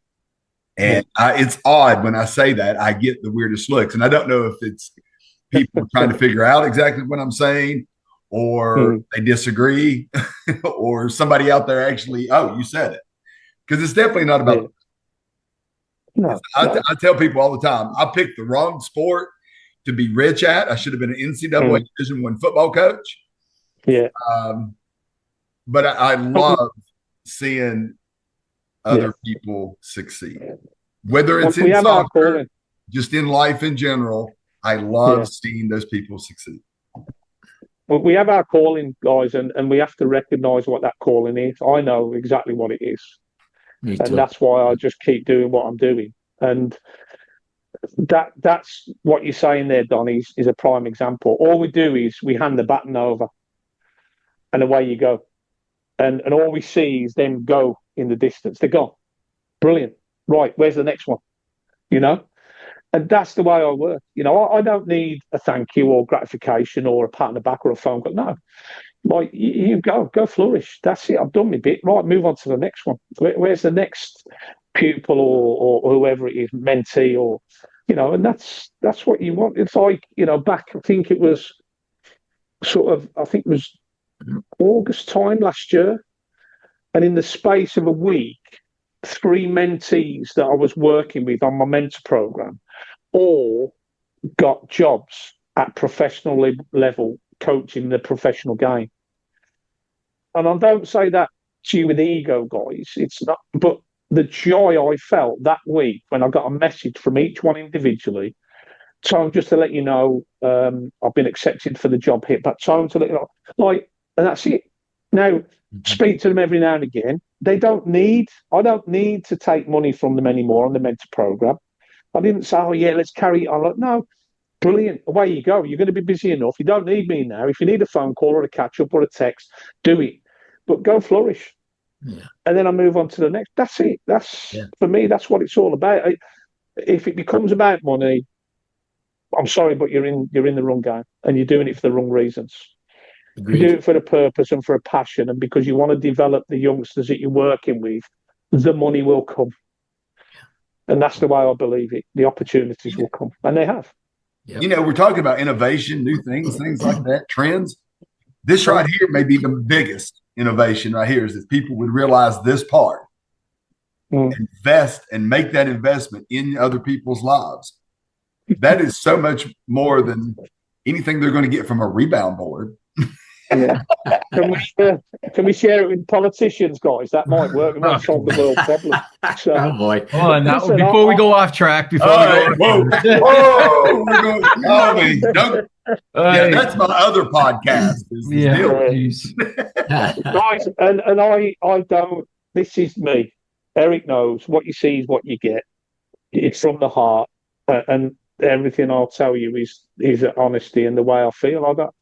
And it's odd when I say that, I get the weirdest looks. And I don't know if it's people trying to figure out exactly what I'm saying, or they disagree, or somebody out there actually, oh, you said it. Because it's definitely not about I tell people all the time, I picked the wrong sport to be rich at. I should have been an NCAA Division I football coach. Yeah. But I love seeing other people succeed, whether it's in soccer, just in life in general. I love seeing those people succeed. Well, we have our calling, guys, and we have to recognize what that calling is. I know exactly what it is. Me and too. that's why I just keep doing what I'm doing. And that's what you're saying there, Don, is a prime example. All we do is we hand the baton over and away you go. And all we see is them go in the distance. They're gone. Brilliant. Right, where's the next one? And that's the way I work. I don't need a thank you or gratification or a pat on the back or a phone call. No. Like, you go flourish. That's it. I've done my bit. Right, move on to the next one. Where's the next pupil or whoever it is, mentee or, and that's what you want. It's like, back, I think it was August time last year. And in the space of a week, 3 mentees that I was working with on my mentor program all got jobs at professional level coaching the professional game. And I don't say that to you with ego, guys. It's not, but the joy I felt that week when I got a message from each one individually. Tone, just to let you know, I've been accepted for the job here, but Tone, to let you know, and that's it. Now, speak to them every now and again. I don't need to take money from them anymore on the mentor program. I didn't say, oh yeah, let's carry it on. Like, no, brilliant. Away you go. You're going to be busy enough. You don't need me now. If you need a phone call or a catch up or a text, do it. But go flourish. Yeah. And then I move on to the next. That's it. For me, that's what it's all about. If it becomes about money, I'm sorry, but you're in the wrong game and you're doing it for the wrong reasons. Agreed. You do it for a purpose and for a passion, and because you want to develop the youngsters that you're working with, the money will come. And that's the way I believe it. The opportunities will come, and they have. Yep. We're talking about innovation, new things like that, trends. This right here may be the biggest innovation right here, is if people would realize this part, invest and make that investment in other people's lives. That is so much more than anything they're going to get from a rebound board. Yeah. Can we share it with politicians, guys? That might work. We might solve the world problem. So, oh boy! Before we go off track, whoa, we're going. That's my other podcast. Guys, and I don't. This is me. Eric knows what you see is what you get. It's from the heart, and everything I'll tell you is honesty and the way I feel.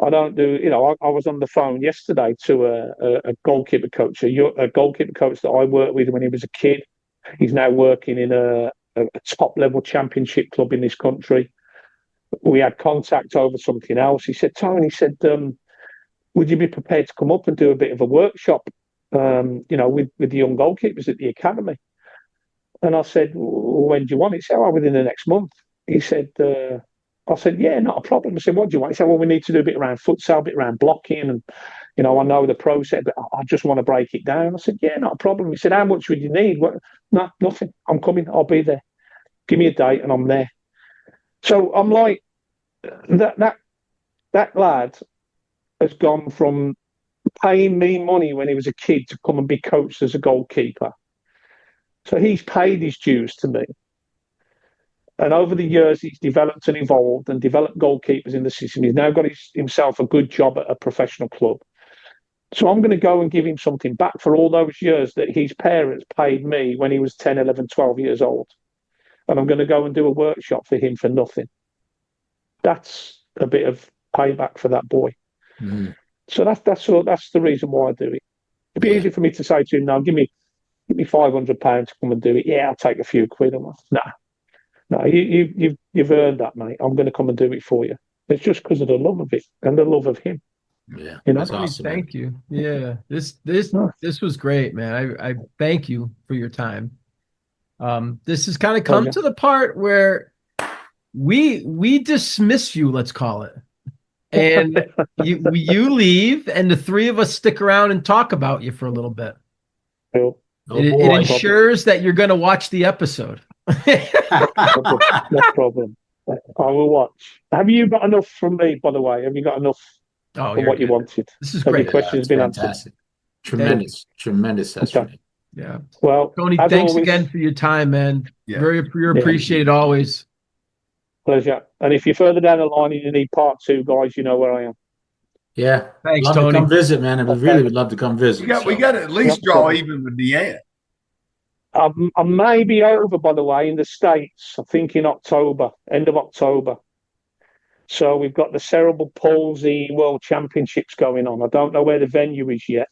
I don't do, I was on the phone yesterday to a goalkeeper coach, a goalkeeper coach that I worked with when he was a kid. He's now working in a top level championship club in this country. We had contact over something else. He said, Tony, would you be prepared to come up and do a bit of a workshop, with the young goalkeepers at the academy? And I said, when do you want it? He said, within the next month. He said, I said, yeah, not a problem. I said, what do you want? He said, well, we need to do a bit around futsal, a bit around blocking. And, I know the process, but I just want to break it down. I said, yeah, not a problem. He said, how much would you need? What? No, nothing. I'm coming. I'll be there. Give me a date and I'm there. So I'm like, that lad has gone from paying me money when he was a kid to come and be coached as a goalkeeper. So he's paid his dues to me. And over the years, he's developed and evolved and developed goalkeepers in the system. He's now got himself a good job at a professional club. So I'm going to go and give him something back for all those years that his parents paid me when he was 10, 11, 12 years old. And I'm going to go and do a workshop for him for nothing. That's a bit of payback for that boy. Mm-hmm. So that's the reason why I do it. It'd be easy for me to say to him, no, give me £500 to come and do it. Yeah, I'll take a few quid. I'm like, no, you've earned that, mate. I'm going to come and do it for you. It's just because of the love of it and the love of him. Yeah, that's awesome. Thank you. Yeah, this was great, man. I thank you for your time. This has kind of come to the part where we dismiss you, let's call it, and you leave, and the three of us stick around and talk about you for a little bit. Cool. It ensures that you're going to watch the episode. No problem. I will watch. Have you got enough from me, by the way? Have you got enough for what you wanted? This is great. Your questions been answered? Tremendous session. Yeah. Well, Tony, thanks again for your time, man. Yeah. Very appreciated always. Pleasure. And if you're further down the line and you need part 2, guys, you know where I am. Yeah. Thanks, Tony. To come visit, man. I really would love to come visit. We got to at least draw even with Deanna. I may be over, by the way, in the States, I think in October, end of October. So we've got the Cerebral Palsy World Championships going on. I don't know where the venue is yet,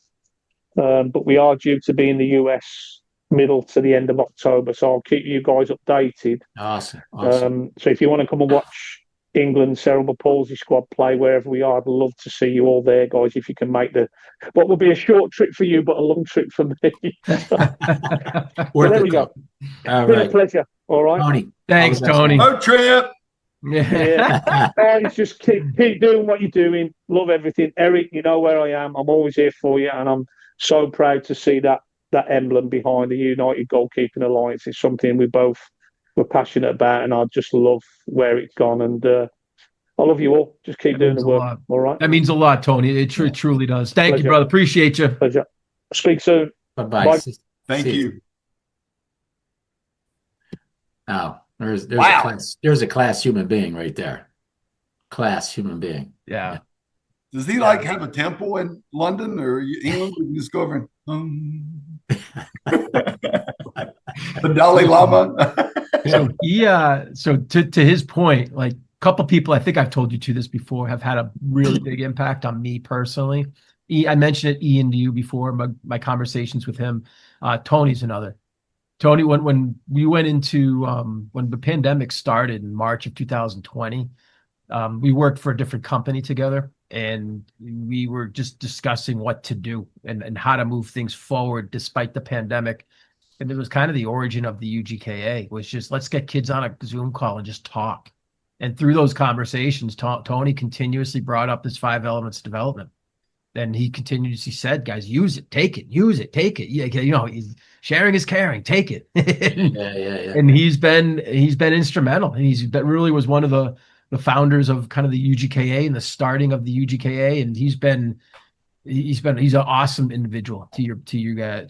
but we are due to be in the US middle to the end of October. So I'll keep you guys updated. Awesome. So if you want to come and watch England Cerebral Palsy squad play wherever we are, I'd love to see you all there, guys, if you can make what will be a short trip for you, but a long trip for me. There we go. All been right. a pleasure. All right. Tony. Thanks, Tony. Road trip. Yeah. Guys, just keep doing what you're doing. Love everything. Eric, you know where I am. I'm always here for you, and I'm so proud to see that emblem behind the United Goalkeeping Alliance. It's something we're passionate about, and I just love where it's gone. And I love you all. Just keep doing the work. All right. That means a lot, Tony. It truly does. Thank you, brother. Appreciate you. Pleasure. Speak soon. Bye-bye. Bye. Thank you. Oh, there's a class human being right there. Class human being. Yeah. Does he have a temple in London or England? We can just go over and the Dalai Lama. So to his point, like a couple people, I think I've told you this before, have had a really big impact on me personally. I mentioned it, Ian, to you before, my conversations with him. Tony's another. Tony, when we went into when the pandemic started in March of 2020, we worked for a different company together, and we were just discussing what to do and how to move things forward despite the pandemic. And it was kind of the origin of the UGKA, was just let's get kids on a Zoom call and just talk. And through those conversations, Tony continuously brought up this 5 elements of development. And he continuously said, guys, use it, take it, use it, take it. Yeah, he's sharing is caring, take it. Yeah. And he's been instrumental. And really was one of the founders of kind of the UGKA and the starting of the UGKA. And he's an awesome individual to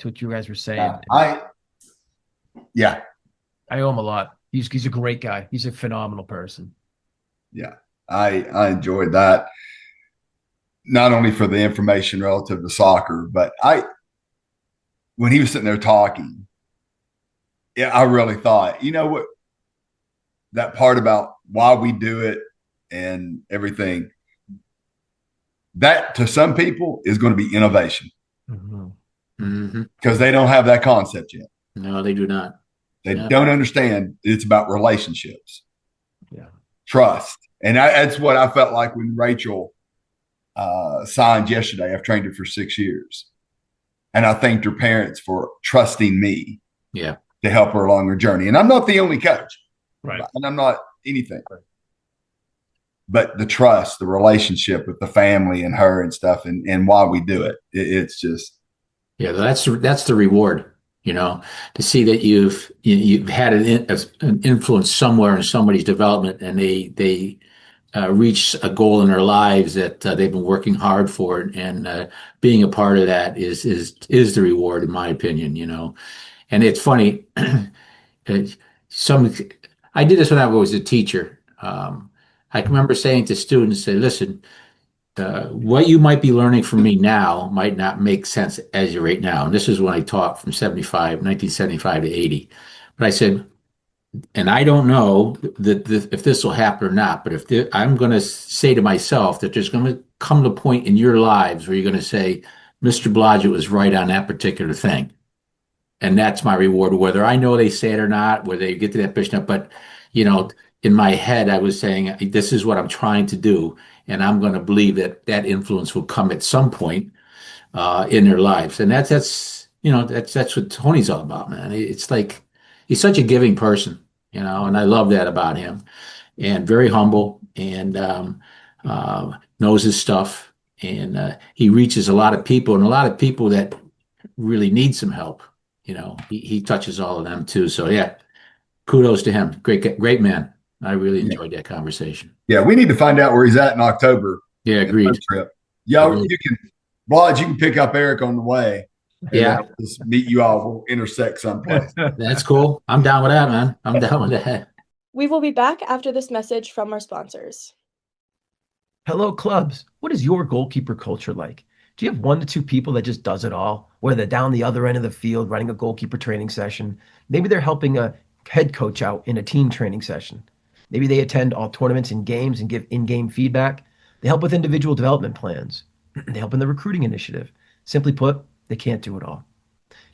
what you guys were saying. I owe him a lot. He's a great guy. He's a phenomenal person. Yeah, I enjoyed that. Not only for the information relative to soccer, but when he was sitting there talking, I really thought, what, that part about why we do it and everything, That to some people is going to be innovation Mm-hmm. because they don't have that concept yet. No, they do not. They No. don't understand it's about relationships, trust. And that's what I felt like when Rachel signed yesterday. I've trained her for 6 years. And I thanked her parents for trusting me Yeah. to help her along her journey. And I'm not the only coach. Right. And I'm not anything. But the trust, the relationship with the family and her and stuff, and why we do it, it's just. Yeah, that's the reward, to see that you've had an influence somewhere in somebody's development, and they reach a goal in their lives that they've been working hard for, and being a part of that is the reward, in my opinion. And it's funny, I did this when I was a teacher. I can remember saying to students, "Say, listen, what you might be learning from me now might not make sense as you're right now." And this is when I taught from 1975 to 80. But I said, and I don't know if this will happen or not, but I'm going to say to myself that there's going to come to a point in your lives where you're going to say, Mr. Blodgett was right on that particular thing. And that's my reward, whether I know they say it or not, whether they get to that position. But, in my head, I was saying, this is what I'm trying to do. And I'm going to believe that influence will come at some point in their lives. And that's what Tony's all about, man. It's like, he's such a giving person, and I love that about him. And very humble, and knows his stuff. And he reaches a lot of people, and a lot of people that really need some help. He touches all of them too. So yeah, kudos to him. Great man. I really enjoyed that conversation. Yeah, we need to find out where he's at in October. Yeah, agreed. Trip. Yeah, you can pick up Eric on the way. Yeah, just meet you all. We'll intersect someplace. That's cool. I'm down with that, man. I'm down with that. We will be back after this message from our sponsors. Hello, clubs. What is your goalkeeper culture like? Do you have 1 to 2 people that just does it all? Whether they're down the other end of the field running a goalkeeper training session. Maybe they're helping a head coach out in a team training session. Maybe they attend all tournaments and games and give in-game feedback. They help with individual development plans. They help in the recruiting initiative. Simply put, they can't do it all.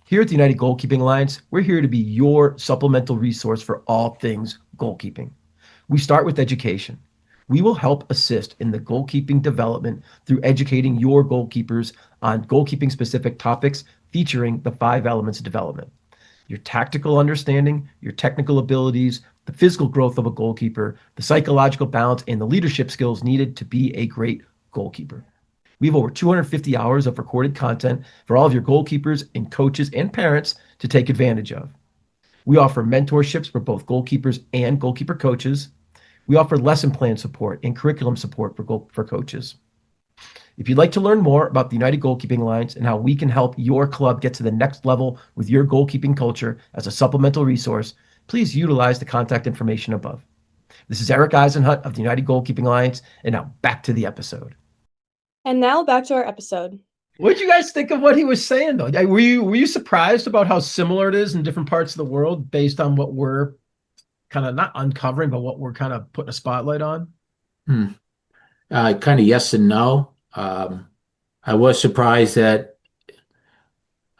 Here at the United Goalkeeping Alliance, we're here to be your supplemental resource for all things goalkeeping. We start with education. We will help assist in the goalkeeping development through educating your goalkeepers on goalkeeping specific topics featuring the 5 elements of development: your tactical understanding, your technical abilities, the physical growth of a goalkeeper, the psychological balance, and the leadership skills needed to be a great goalkeeper. We have over 250 hours of recorded content for all of your goalkeepers and coaches and parents to take advantage of. We offer mentorships for both goalkeepers and goalkeeper coaches. We offer lesson plan support and curriculum support for coaches. If you'd like to learn more about the United Goalkeeping Alliance and how we can help your club get to the next level with your goalkeeping culture as a supplemental resource, please utilize the contact information above. This is Eric Eisenhut of the United Goalkeeping Alliance, and now back to the episode. And now back to our episode. What did you guys think of what he was saying, though? Were you surprised about how similar it is in different parts of the world based on what we're kind of not uncovering, but what we're kind of putting a spotlight on? Kind of yes and no. I was surprised that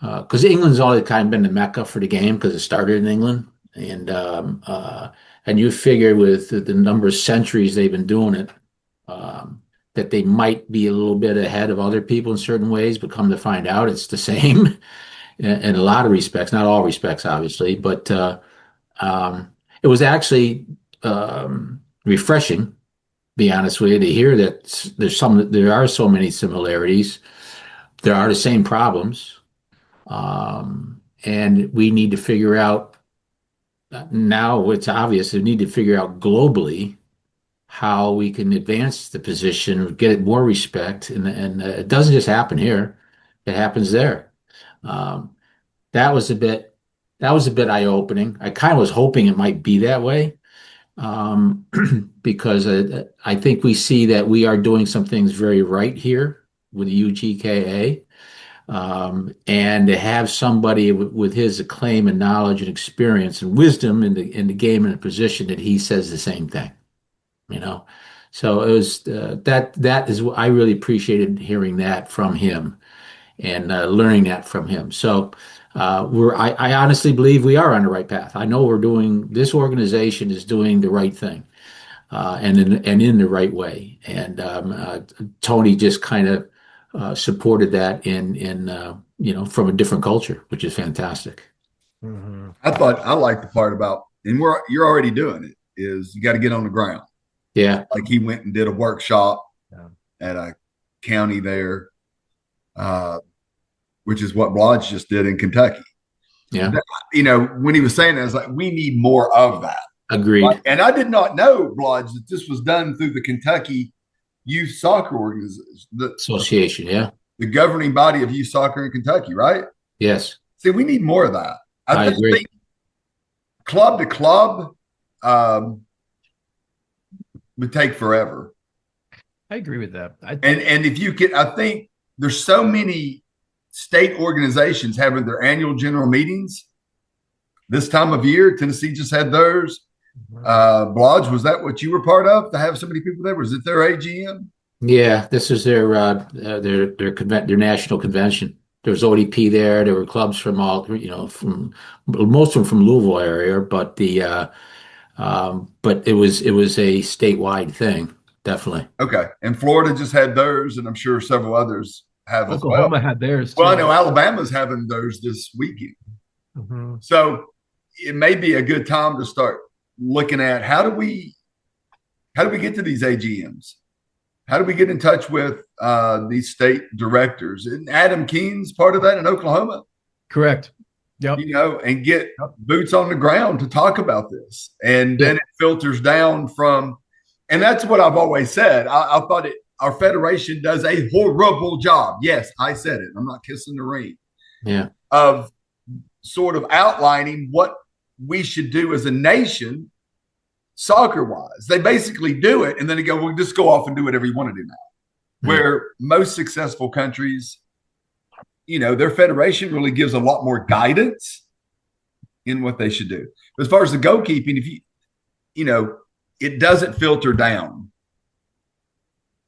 because England's always kind of been the mecca for the game because it started in England, and you figure with the number of centuries they've been doing it, that they might be a little bit ahead of other people in certain ways, but come to find out it's the same in a lot of respects, not all respects, obviously, but it was actually refreshing, to be honest with you, to hear that there are so many similarities. There are the same problems, and we need to figure out now. It's obvious we need to figure out globally how we can advance the position, get more respect, and it doesn't just happen here; it happens there. That was a bit eye-opening. I kind of was hoping it might be that way, because I think we see that we are doing some things very right here with the UGKA, and to have somebody with his acclaim and knowledge and experience and wisdom in the game in a position that he says the same thing. So it was that is I really appreciated hearing that from him and learning that from him. So I honestly believe we are on the right path. I know this organization is doing the right thing and in the right way. And Tony just kind of supported that from a different culture, which is fantastic. Mhm. I like the part about, and you're already doing it, is you got to get on the ground. Yeah. Like he went and did a workshop Yeah. at a county there, which is what Blodge just did in Kentucky. Yeah. When he was saying that, I was like, we need more of that. Agreed. Right? And I did not know, Blodge, that this was done through the Kentucky Youth Soccer Organization, Association. Yeah. the governing body of youth soccer in Kentucky, right? Yes. See, we need more of that. I agree. Think club to club would take forever. I agree with that. And if you could, I think there's so many state organizations having their annual general meetings this time of year. Tennessee just had theirs. Blodge, was that what you were part of, to have so many people there? Was it their AGM? Yeah, this is their national convention. There was ODP there. There were clubs from all, from most of them from Louisville area, but but it was a statewide thing, definitely. Okay, and Florida just had theirs, and I'm sure several others have as well. Oklahoma had theirs too. Well, I know Alabama's having theirs this weekend. Mm-hmm. So it may be a good time to start looking at how do we get to these AGMs? How do we get in touch with these state directors? And Adam Keene's part of that in Oklahoma. Correct. Yep. And get boots on the ground to talk about this. And then it filters down from, and that's what I've always said. I thought our federation does a horrible job. Yes, I said it. I'm not kissing the ring. Yeah. Of sort of outlining what we should do as a nation soccer wise. They basically do it and then they go, well, just go off and do whatever you want to do now. Mm-hmm. Where most successful countries, their federation really gives a lot more guidance in what they should do. But as far as the goalkeeping, if it doesn't filter down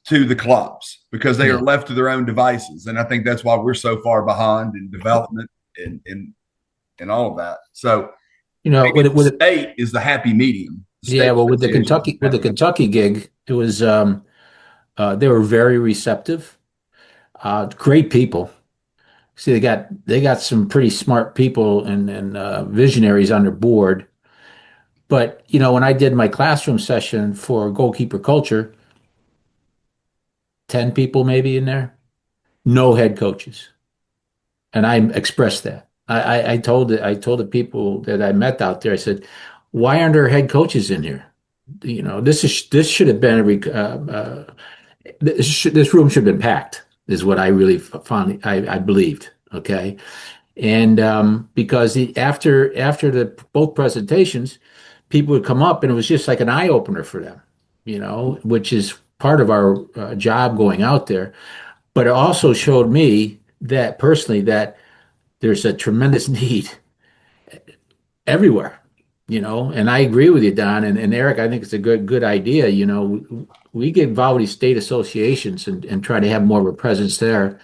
to the clubs because they are left to their own devices. And I think that's why we're so far behind in development and all of that. So, the state is the happy medium. Yeah, well, with the Kentucky gig, it was they were very receptive, great people. See, they got some pretty smart people and visionaries on their board. But when I did my classroom session for goalkeeper culture, 10 people maybe in there, no head coaches, and I expressed that. I told the people that I met out there, I said, why aren't there head coaches in here? This should have been this room should have been packed, is what I really found. I believed. Okay. And because after both presentations, people would come up and it was just like an eye opener for them, which is part of our job going out there. But it also showed me that personally that there's a tremendous need everywhere, and I agree with you, Don, and Eric. I think it's a good idea. We get involved with these state associations and try to have more of a presence there.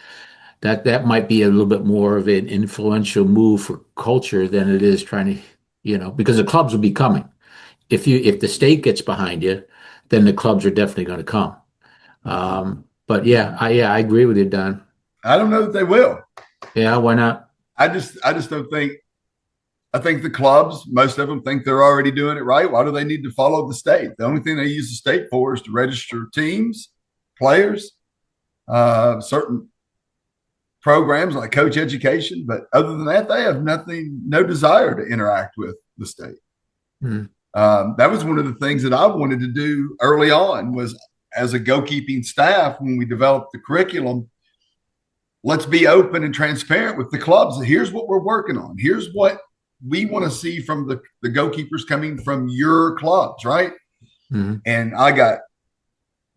That might be a little bit more of an influential move for culture than it is trying to, because the clubs will be coming. If the state gets behind you, then the clubs are definitely going to come. But I agree with you, Don. I don't know that they will. Yeah, why not? I just don't think. I think the clubs, most of them think they're already doing it right. Why do they need to follow the state? The only thing they use the state for is to register teams, players, certain programs like coach education. But other than that, they have no desire to interact with the state. Mm-hmm. That was one of the things that I wanted to do early on was as a goalkeeping staff when we developed the curriculum. Let's be open and transparent with the clubs. Here's what we're working on. Here's what we want to see from the goalkeepers coming from your clubs, right? Mm-hmm. And I got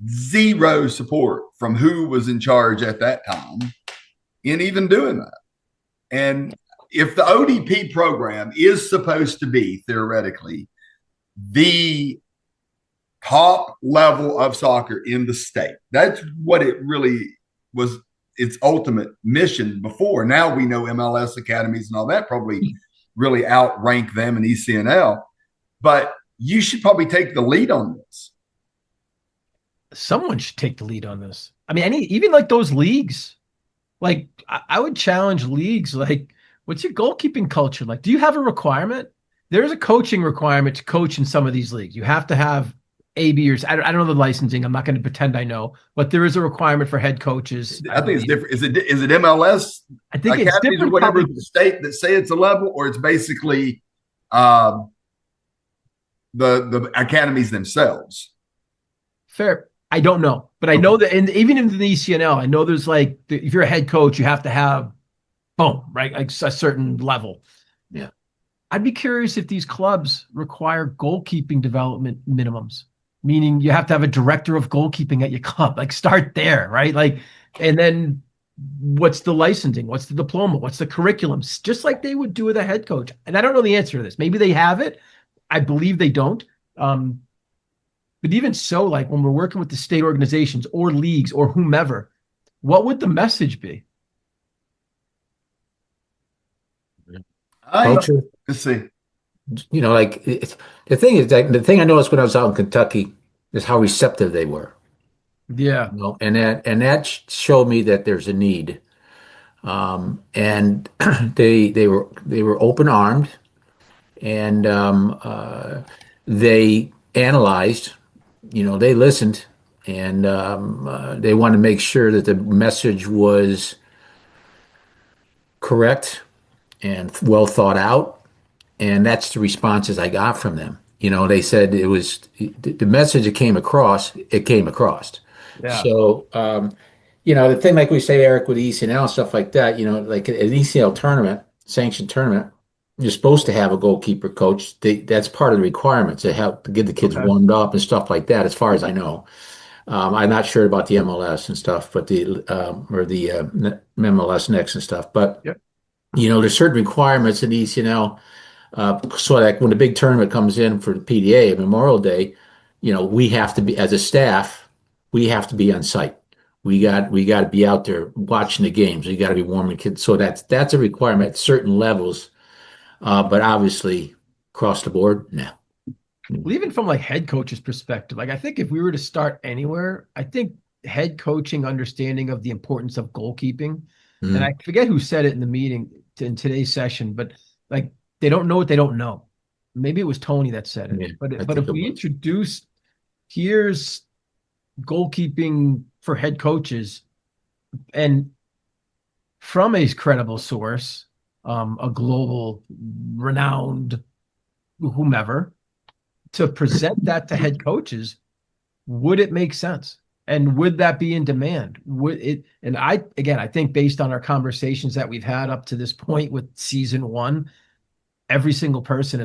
zero support from who was in charge at that time in even doing that. And if the ODP program is supposed to be theoretically the top level of soccer in the state. That's what it really was, its ultimate mission before. Now we know MLS academies and all that probably really outrank them in ECNL, but you should probably take the lead on this. Someone should take the lead on this. I mean, even like those leagues, like I would challenge leagues. Like, what's your goalkeeping culture like? Do you have a requirement? There's a coaching requirement to coach in some of these leagues. You have to have AB or I don't know the licensing. I'm not going to pretend I know, but there is a requirement for head coaches. I think it's different. Is it MLS? I think it's different. Or whatever the state that say it's a level, or it's basically the academies themselves. Fair. I don't know, but I know that even in the ECNL, I know there's like if you're a head coach, you have to have boom, right, like a certain level. Yeah. I'd be curious if these clubs require goalkeeping development minimums, meaning you have to have a director of goalkeeping at your club. Like start there, right? Like, and then what's the licensing? What's the diploma? What's the curriculum? Just like they would do with a head coach. And I don't know the answer to this. Maybe they have it. I believe they don't. But even so, like when we're working with the state organizations or leagues or whomever, what would the message be? Culture. Let's see. You know, like the thing is that the thing I noticed when I was out in Kentucky is how receptive they were. Yeah. You know, and that showed me that there's a need. And they were open armed, and they analyzed. You know, they listened, and they wanted to make sure that the message was correct and well thought out. And that's the responses I got from them. You know, they said it was the message that came across, it came across. Yeah. So, you know, the thing like we say, Eric, with ECNL and stuff like that, you know, like an ECNL tournament, sanctioned tournament, you're supposed to have a goalkeeper coach. That's part of the requirements to help to get the kids warmed up and stuff like that, as far as I know. I'm not sure about the MLS and stuff, but the MLS next and stuff. But, you know, there's certain requirements in ECNL. So like when the big tournament comes in for the PDA Memorial Day, you know, we have to be, as a staff, we have to be on site. We got to be out there watching the games. We got to be warming kids. So that's a requirement at certain levels. But obviously across the board, no. Well, even from like head coach's perspective, like I think if we were to start anywhere, I think head coaching understanding of the importance of goalkeeping, and I forget who said it in the meeting in today's session, but like they don't know what they don't know. Maybe it was Tony that said it. Yeah, but if we introduce here's goalkeeping for head coaches and from a credible source, a global renowned whomever, to present that to head coaches, would it make sense? And would that be in demand? Would it? And I think based on our conversations that we've had up to this point with season one, every single person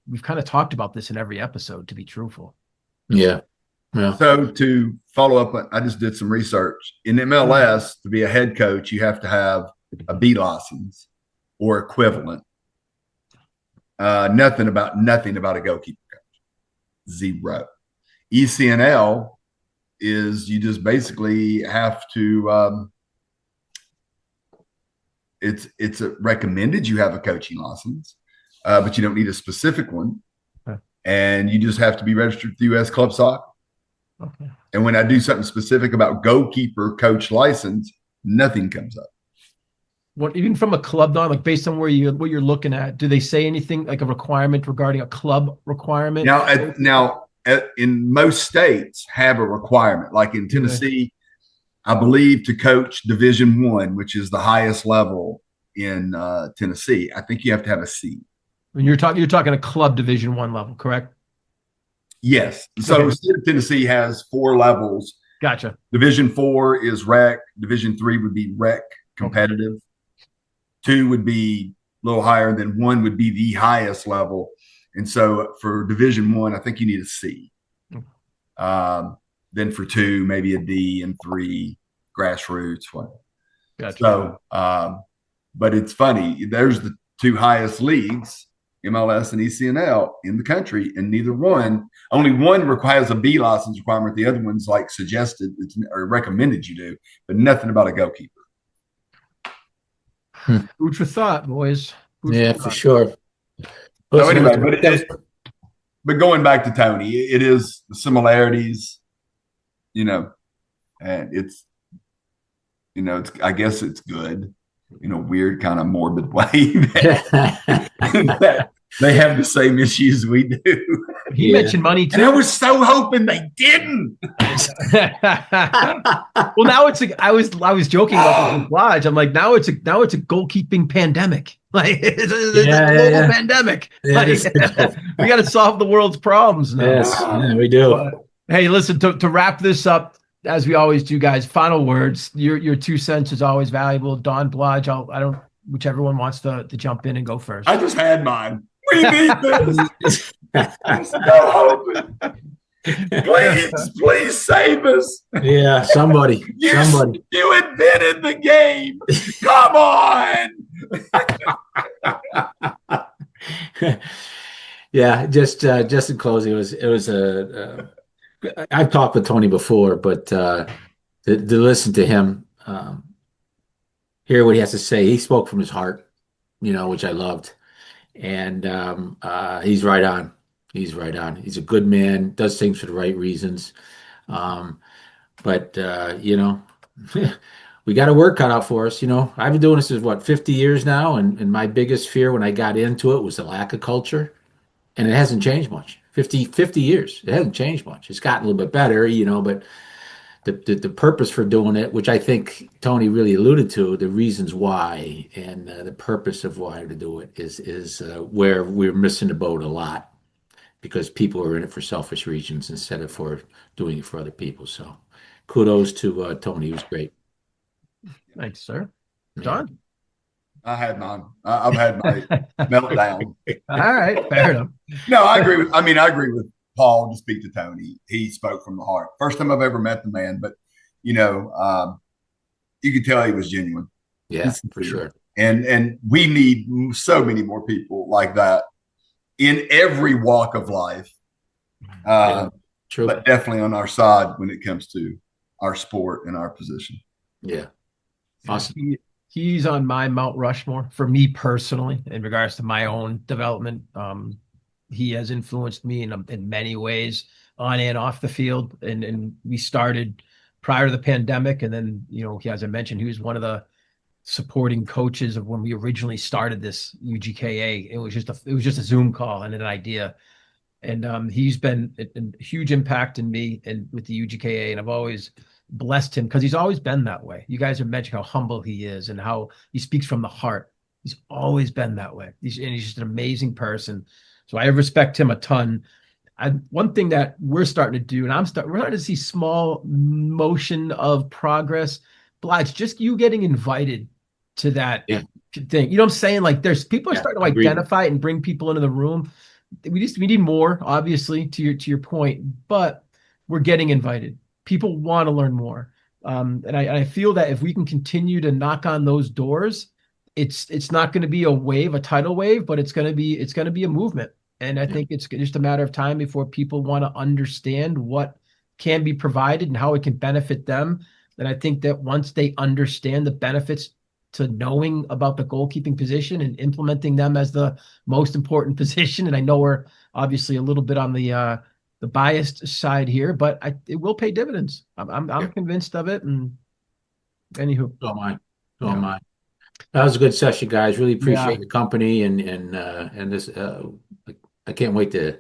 we've kind of talked about this in every episode, to be truthful. Yeah. So to follow up, I just did some research. In MLS, to be a head coach, you have to have a B license or equivalent. Nothing about a goalkeeper coach. Zero. ECNL is you just basically have to. It's recommended you have a coaching license, but you don't need a specific one, and you just have to be registered with the U.S. Club Soccer. Okay. And when I do something specific about goalkeeper coach license, nothing comes up. What, even from a club, Don, like based on what you're looking at, do they say anything like a requirement regarding a club requirement? Now, in most states have a requirement. Like in Tennessee, I believe to coach Division I, which is the highest level in Tennessee, I think you have to have a C. When you're talking a club Division I level, correct? Yes. So the state of Tennessee has 4 levels. Gotcha. Division 4 is rec. Division 3 would be rec competitive. 2 would be a little higher, than 1 would be the highest level. And so for Division 1, I think you need a C. Then for 2, maybe a D, and 3, grassroots. Whatever. Gotcha. So, but it's funny. There's the 2 highest leagues, MLS and ECNL in the country, and only one requires a B license requirement. The other one's like suggested or recommended you do, but nothing about a goalkeeper. Food for thought, boys. Yeah, for sure. So anyway, but going back to Tony, it is the similarities, and it's, I guess it's good in a weird kind of morbid way that they have the same issues we do. He mentioned money too. And I was so hoping they didn't. Well, now I was joking about the Lodge. I'm like, now it's a goalkeeping pandemic. Like it's a global pandemic. Like, we got to solve the world's problems now. Yes, we do. But, hey, listen, to wrap this up, as we always do, guys, final words. Your 2 cents is always valuable. Don, Blodge, whichever one wants to jump in and go first. I just had mine. We need this. I'm so hoping. Please save us. Yeah, somebody. You invented the game. Come on. Yeah, just in closing, it was I've talked with Tony before, but to listen to him, hear what he has to say. He spoke from his heart, which I loved. And he's right on. He's right on. He's a good man, does things for the right reasons. But we got a work cut out for us. I've been doing this for 50 years now. And my biggest fear when I got into it was the lack of culture. And it hasn't changed much. 50 years. It hasn't changed much. It's gotten a little bit better, but the purpose for doing it, which I think Tony really alluded to, the reasons why and the purpose of why to do it is where we're missing the boat a lot, because people are in it for selfish reasons instead of for doing it for other people. So kudos to Tony. He was great. Thanks, sir. John? I had mine. I've had my meltdown. All right, fair enough. No, I agree with Paul. To speak to Tony, he spoke from the heart. First time I've ever met the man, but you could tell he was genuine. Yeah, for sure. And we need so many more people like that in every walk of life. True. But definitely on our side when it comes to our sport and our position. Yeah. Awesome. He's on my Mount Rushmore for me personally in regards to my own development. He has influenced me in many ways on and off the field. And we started prior to the pandemic. And then, as I mentioned, he was one of the supporting coaches of when we originally started this UGKA. It was just a Zoom call and an idea. And he's been a huge impact in me and with the UGKA. And I've always blessed him because he's always been that way. You guys have mentioned how humble he is and how he speaks from the heart. He's always been that way. He's just an amazing person. So I respect him a ton. One thing that we're starting to do, and we're starting to see small motion of progress. Blige, just you getting invited to that thing. You know what I'm saying? Like people are starting to identify it and bring people into the room. We need more, obviously, to your point, but we're getting invited. People want to learn more. And I feel that if we can continue to knock on those doors, it's not going to be a tidal wave, but it's going to be a movement. And I think it's just a matter of time before people want to understand what can be provided and how it can benefit them. And I think that once they understand the benefits to knowing about the goalkeeping position and implementing them as the most important position, and I know we're obviously a little bit on the biased side here, but it will pay dividends. I'm convinced of it. And anywho, so am I. That was a good session, guys. Really appreciate the company and this. I can't wait to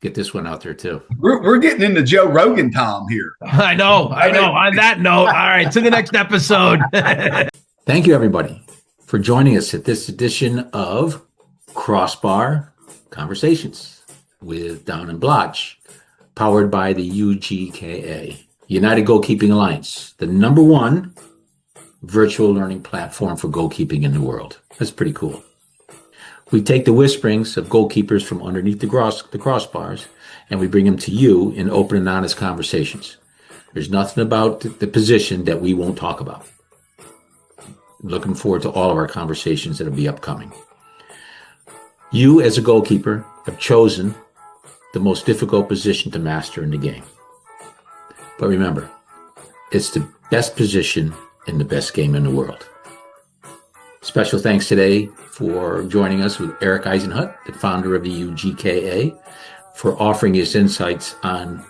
get this one out there too. We're getting into Joe Rogan time here. I know. On that note, all right, to the next episode. Thank you, everybody, for joining us at this edition of Crossbar Conversations with Don and Blotch, powered by the UGKA, United Goalkeeping Alliance, the #1 virtual learning platform for goalkeeping in the world. That's pretty cool. We take the whisperings of goalkeepers from underneath the crossbars and we bring them to you in open and honest conversations. There's nothing about the position that we won't talk about. Looking forward to all of our conversations that'll be upcoming. You, as a goalkeeper, have chosen the most difficult position to master in the game. But remember, it's the best position in the best game in the world. Special thanks today for joining us with Eric Eisenhut, the founder of the UGKA, for offering his insights on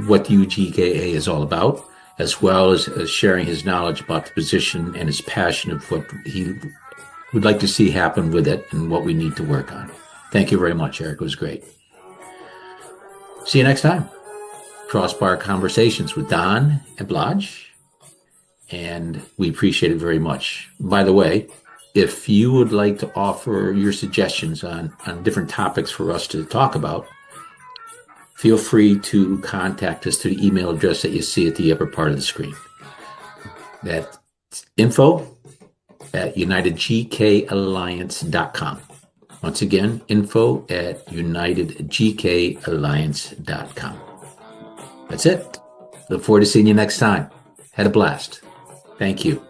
what the UGKA is all about, as well as sharing his knowledge about the position and his passion of what he would like to see happen with it and what we need to work on. Thank you very much, Eric. It was great. See you next time. Crossbar Conversations with Don and Blodge. And we appreciate it very much. By the way, if you would like to offer your suggestions on different topics for us to talk about, feel free to contact us through the email address that you see at the upper part of the screen. That's info@unitedgkalliance.com. Once again, info@unitedgkalliance.com. That's it. Look forward to seeing you next time. Had a blast. Thank you.